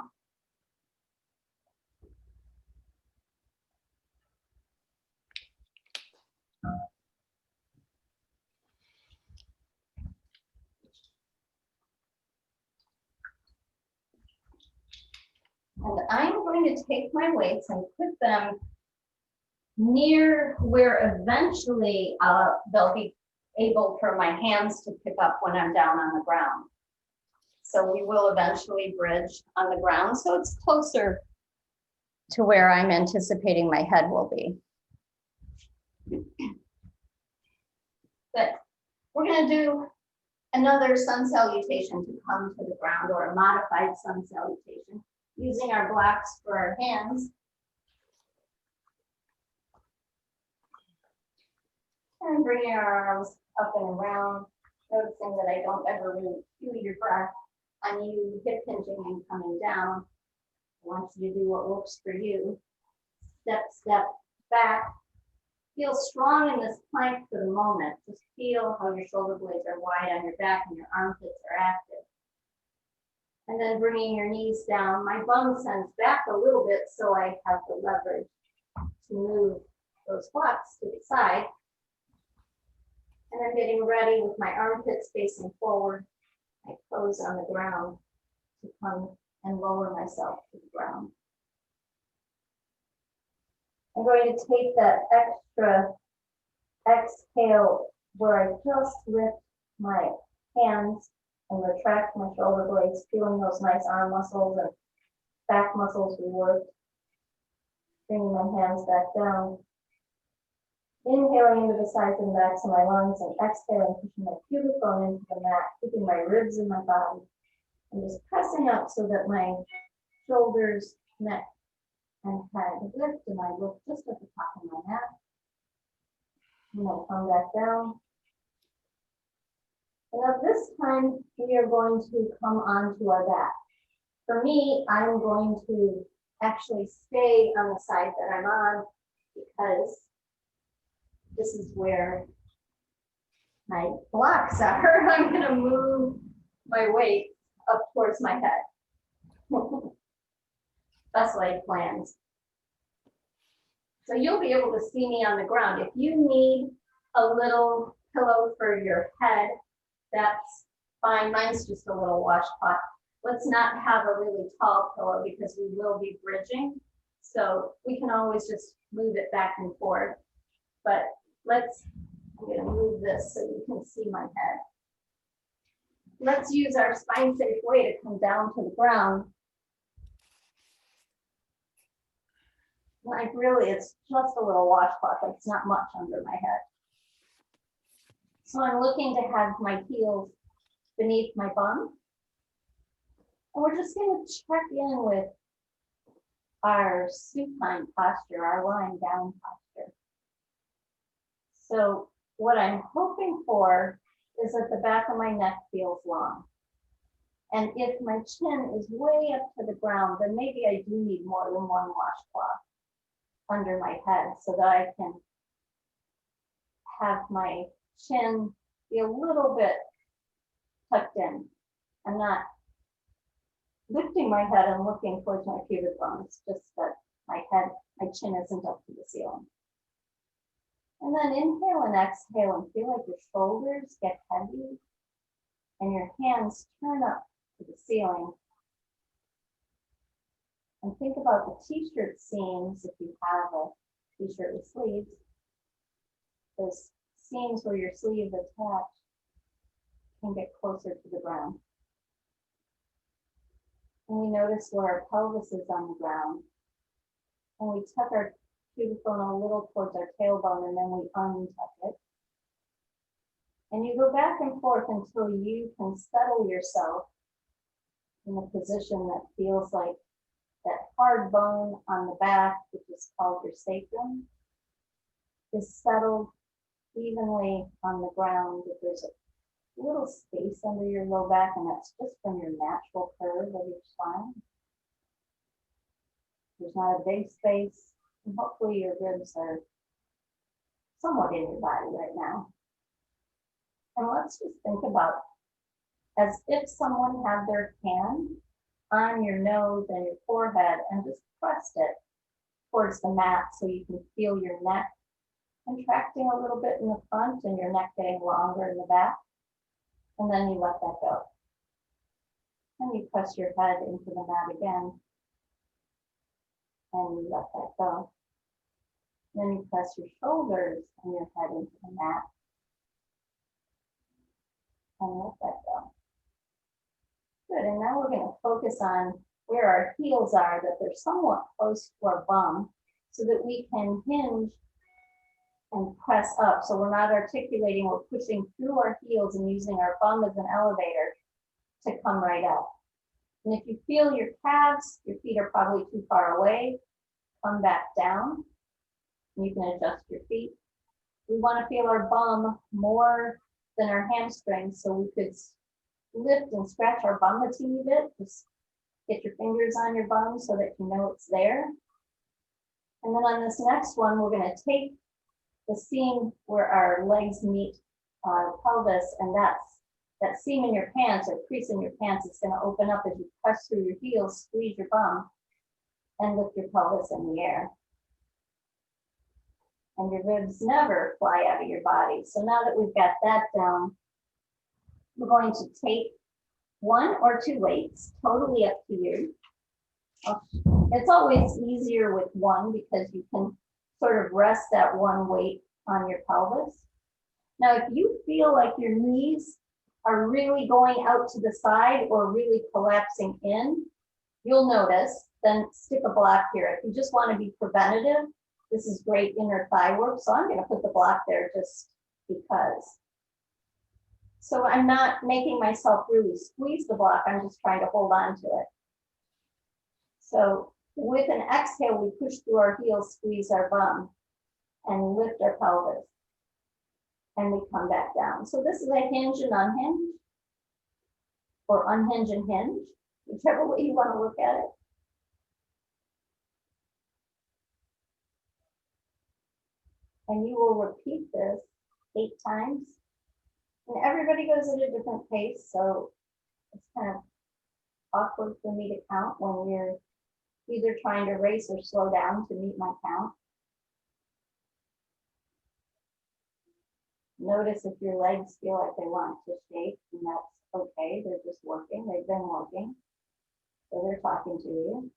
And I'm going to take my weights and put them near where eventually they'll be able for my hands to pick up when I'm down on the ground. So we will eventually bridge on the ground, so it's closer to where I'm anticipating my head will be. But we're going to do another sun salutation to come to the ground, or a modified sun salutation, using our blocks for our hands. And bringing our arms up and around, noticing that I don't ever really feel your breath on you hip hinging and coming down. I want you to do what works for you. Step, step back. Feel strong in this plank for the moment. Just feel how your shoulder blades are wide on your back and your armpits are active. And then bringing your knees down. My bum sends back a little bit so I have the leverage to move those blocks to the side. And I'm getting ready with my armpits facing forward, my toes on the ground, to come and lower myself to the ground. I'm going to take that extra exhale where I just lift my hands and retract my shoulder blades, feeling those nice arm muscles and back muscles we worked. Bringing my hands back down. Inhaling into the sides and backs of my lungs, and exhaling, pushing my pubic bone into the mat, keeping my ribs in my body, and just pressing up so that my shoulders, neck, and head lift, and I look just at the top of my mat. And then come back down. And at this time, we are going to come onto our back. For me, I'm going to actually stay on the side that I'm on, because this is where my blocks are. I'm going to move my weight up towards my head. That's like plans. So you'll be able to see me on the ground. If you need a little pillow for your head, that's fine. Mine's just a little washcloth. Let's not have a really tall pillow because we will be bridging. So we can always just move it back and forth. But I'm going to move this so you can see my head. Let's use our spine safe way to come down to the ground. Like really, it's just a little washcloth. It's not much under my head. So I'm looking to have my heels beneath my bum. And we're just going to check in with our supine posture, our lying down posture. So what I'm hoping for is that the back of my neck feels long. And if my chin is way up to the ground, then maybe I do need more than one washcloth under my head so that I can have my chin be a little bit tucked in. I'm not lifting my head and looking towards my pubic bone. It's just that my chin isn't up to the ceiling. And then inhale and exhale and feel like your shoulders get heavy and your hands turn up to the ceiling. And think about the t-shirt seams, if you have a t-shirt with sleeves, those seams where your sleeve is attached can get closer to the ground. And we notice where our pelvis is on the ground. And we tuck our pubic bone a little towards our tailbone, and then we untuck it. And you go back and forth until you can settle yourself in a position that feels like that hard bone on the back, which is called your sacrum, is settled evenly on the ground. If there's a little space under your low back, and that's just from your natural curve of your spine. There's not a big space, and hopefully your ribs are somewhat in your body right now. And let's just think about as if someone had their hand on your nose and your forehead and just pressed it towards the mat so you can feel your neck contracting a little bit in the front and your neck getting longer in the back. And then you let that go. And you press your head into the mat again. And you let that go. Then you press your shoulders and your head into the mat. And let that go. Good, and now we're going to focus on where our heels are, that they're somewhat close to our bum, so that we can hinge and press up. So we're not articulating, we're pushing through our heels and using our bum as an elevator to come right up. And if you feel your calves, your feet are probably too far away, come back down. And you can adjust your feet. We want to feel our bum more than our hamstrings, so we could lift and scratch our bum a teeny bit. Just get your fingers on your bum so that you know it's there. And then on this next one, we're going to take the seam where our legs meet our pelvis, and that seam in your pants or crease in your pants is going to open up as you press through your heels, squeeze your bum, and lift your pelvis in the air. And your ribs never fly out of your body. So now that we've got that down, we're going to take 1 or 2 weights, totally up to you. It's always easier with 1 because you can sort of rest that 1 weight on your pelvis. Now, if you feel like your knees are really going out to the side or really collapsing in, you'll notice, then stick a block here. If you just want to be preventative, this is great inner thigh work. So I'm going to put the block there just because. So I'm not making myself really squeeze the block. I'm just trying to hold on to it. So with an exhale, we push through our heels, squeeze our bum, and lift our pelvis. And we come back down. So this is a hinge and unhinge, or unhinge and hinge, whichever way you want to look at it. And you will repeat this 8 times. And everybody goes at a different pace, so it's kind of awkward for me to count when you're either trying to race or slow down to meet my count. Notice if your legs feel like they want to shake, and that's okay. They're just working. They've been working. So they're talking to you.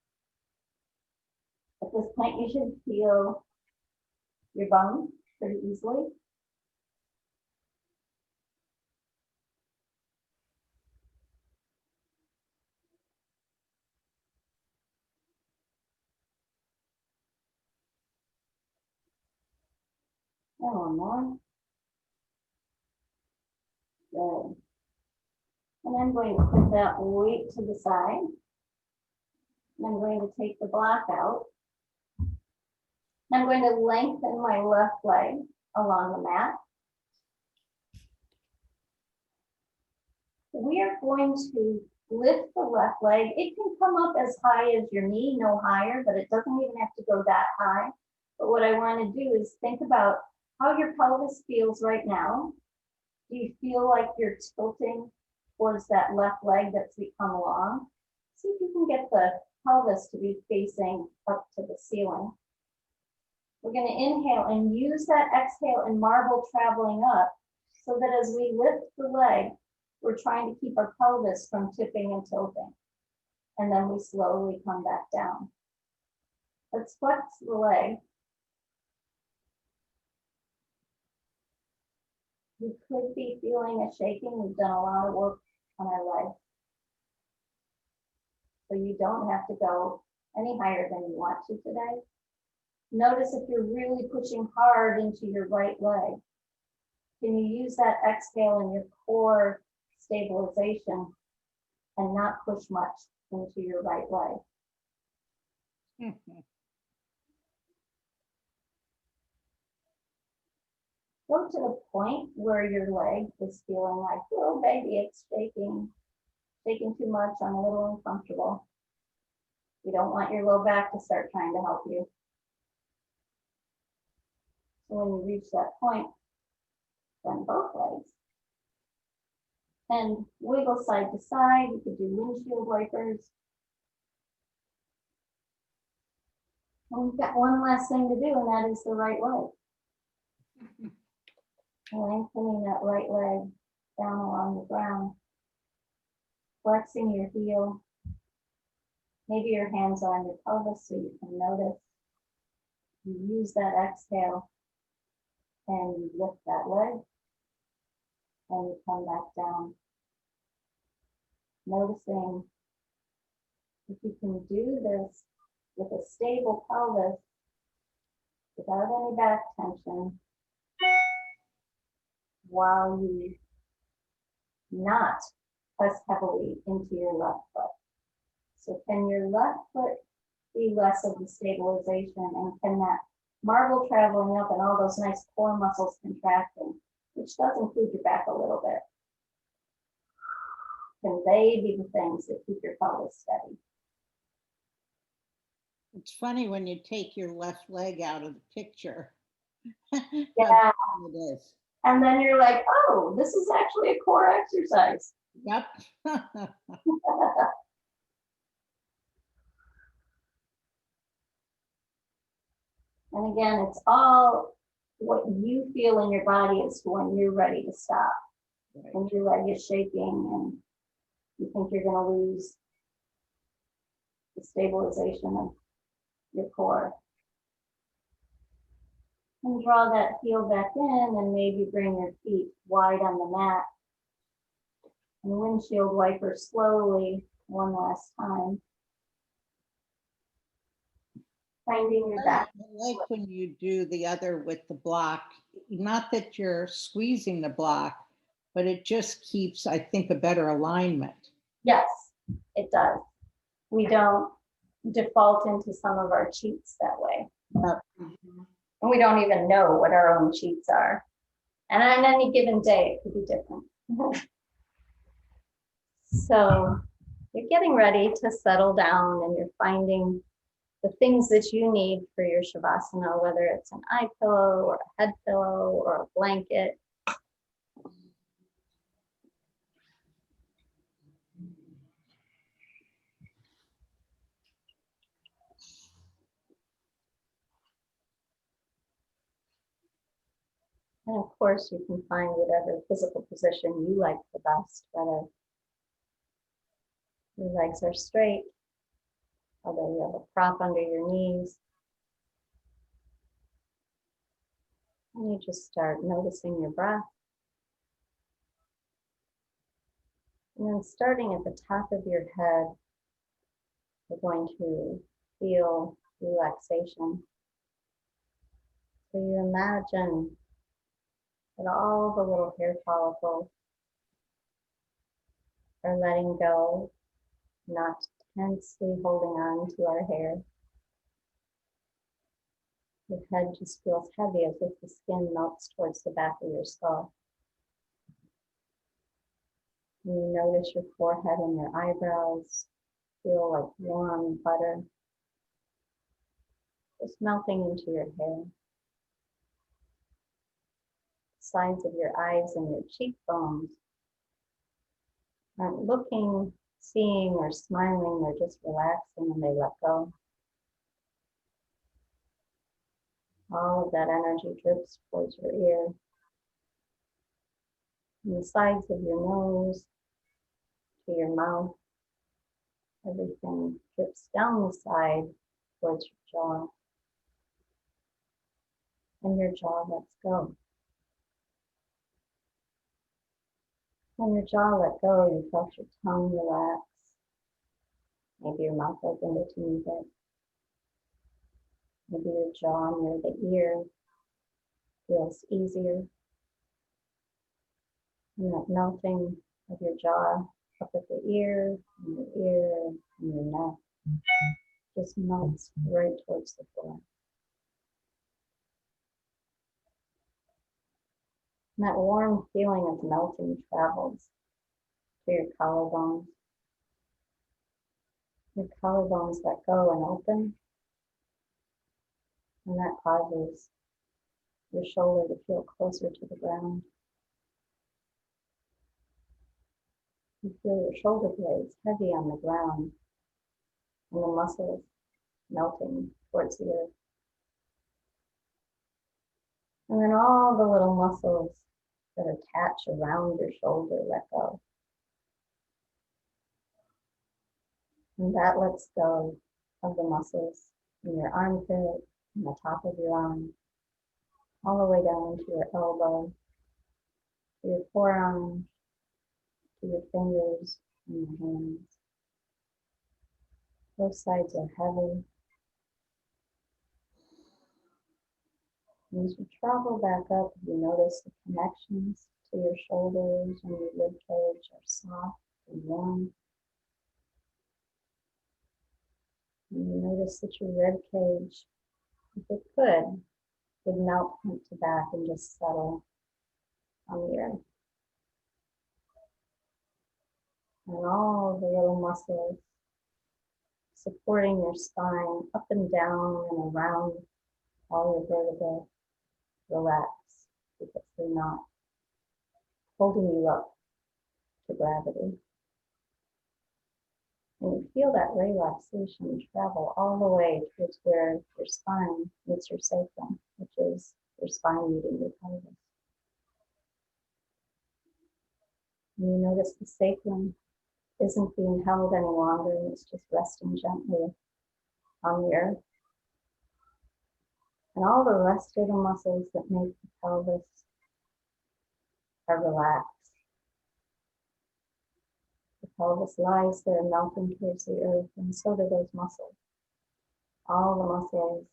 At this point, you should feel your bum pretty easily. And 1 more. Good. And I'm going to put that weight to the side. And I'm going to take the block out. I'm going to lengthen my left leg along the mat. We are going to lift the left leg. It can come up as high as your knee, no higher, but it doesn't even have to go that high. But what I want to do is think about how your pelvis feels right now. Do you feel like you're tilting towards that left leg that's become long? See if you can get the pelvis to be facing up to the ceiling. We're going to inhale and use that exhale and marble traveling up so that as we lift the leg, we're trying to keep our pelvis from tipping and tilting. And then we slowly come back down. Let's flex the leg. We could be feeling a shaking. We've done a lot of work on our leg. So you don't have to go any higher than you want to today. Notice if you're really pushing hard into your right leg. Can you use that exhale in your core stabilization and not push much into your right leg? Go to the point where your leg is feeling like, oh, baby, it's shaking too much. I'm a little uncomfortable. You don't want your low back to start trying to help you. So when you reach that point, bend both legs. and wiggle side to side. You could do windshield wipers. And we've got one last thing to do, and that is the right leg. Lengthening that right leg down along the ground. Flexing your heel. Maybe your hands are on your pelvis so you can notice. You use that exhale and you lift that leg and you come back down. Noticing if you can do this with a stable pelvis without any back tension while you not press heavily into your left foot. So can your left foot be less of the stabilization, and can that marble traveling up and all those nice core muscles contracting, which does include your back a little bit, can they be the things that keep your pelvis steady? It's funny when you take your left leg out of the picture. Yeah. It is. And then you're like, oh, this is actually a core exercise. Yep. And again, it's all what you feel in your body is when you're ready to stop. Right. When your leg is shaking and you think you're going to lose the stabilization of your core. And draw that heel back in and maybe bring your feet wide on the mat. And windshield wiper slowly one last time. Finding your back. I like when you do the other with the block, not that you're squeezing the block, but it just keeps, I think, a better alignment. Yes, it does. We don't default into some of our cheats that way. And we don't even know what our own cheats are. And on any given day, it could be different. So you're getting ready to settle down and you're finding the things that you need for your Shavasana, whether it's an eye pillow or a head pillow or a blanket. And of course, you can find whatever physical position you like the best, whether your legs are straight, whether you have a prop under your knees. And you just start noticing your breath. And then starting at the top of your head, we're going to feel relaxation. So you imagine that all the little hair follicles are letting go, not tensely holding on to our hair. Your head just feels heavy as if the skin melts towards the back of your skull. And you notice your forehead and your eyebrows feel like warm butter, just melting into your hair. Sides of your eyes and your cheekbones aren't looking, seeing, or smiling. They're just relaxing and they let go. All of that energy drips towards your ear. And the sides of your nose to your mouth. Everything drips down the side towards your jaw. And your jaw lets go. When your jaw let go, you felt your tongue relax. Maybe your mouth opened a teeny bit. Maybe your jaw near the ear feels easier. And that melting of your jaw up at the ear, and your ear, and your neck just melts right towards the floor. And that warm feeling of melting travels to your collarbones. Your collarbones let go and open. And that causes your shoulder to feel closer to the ground. You feel your shoulder blades heavy on the ground and the muscles melting towards the earth. And then all the little muscles that attach around your shoulder let go. And that lets go of the muscles in your armpit, and the top of your arm, all the way down to your elbow, to your forearm, to your fingers and your hands. Both sides are heavy. And as you travel back up, you notice the connections to your shoulders and your rib cage are soft and warm. And you notice that your rib cage, if it could, would melt front to back and just settle on the earth. And all the little muscles supporting your spine up and down and around all your vertebrae relax because they're not holding you up to gravity. And you feel that relaxation travel all the way towards where your spine meets your sacrum, which is your spine meeting your pelvis. And you notice the sacrum isn't being held any longer, and it's just resting gently on the earth. And all the rest of the muscles that make the pelvis are relaxed. The pelvis lies there melting towards the earth, and so do those muscles. All the muscles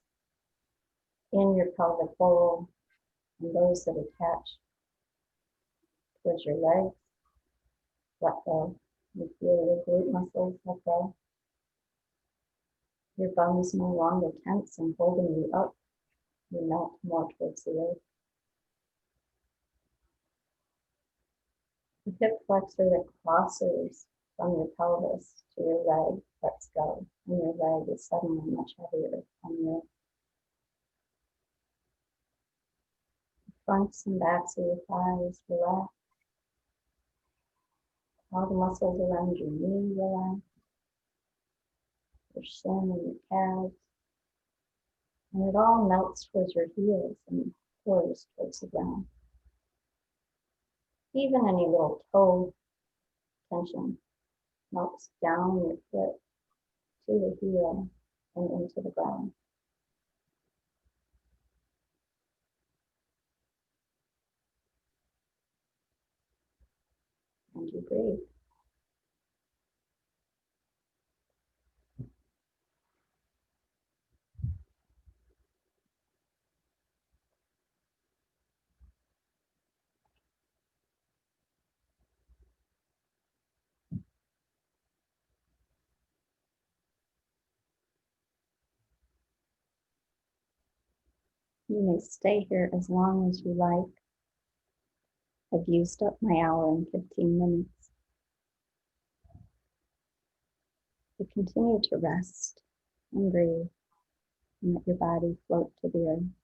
in your pelvic bowl and those that attach towards your legs let go. You feel your glute muscles let go. Your bones no longer tense and holding you up. You melt more towards the earth. The hip flexor that crosses from your pelvis to your leg lets go, and your leg is suddenly much heavier on the earth. The fronts and backs of your thighs relax. All the muscles around your knee relax. Your shin and your calves. And it all melts towards your heels and pours towards the ground. Even any little toe tension melts down your foot to the heel and into the ground. And you breathe. You may stay here as long as you like. I've used up my hour and 15 minutes. You continue to rest and breathe and let your body float to the earth.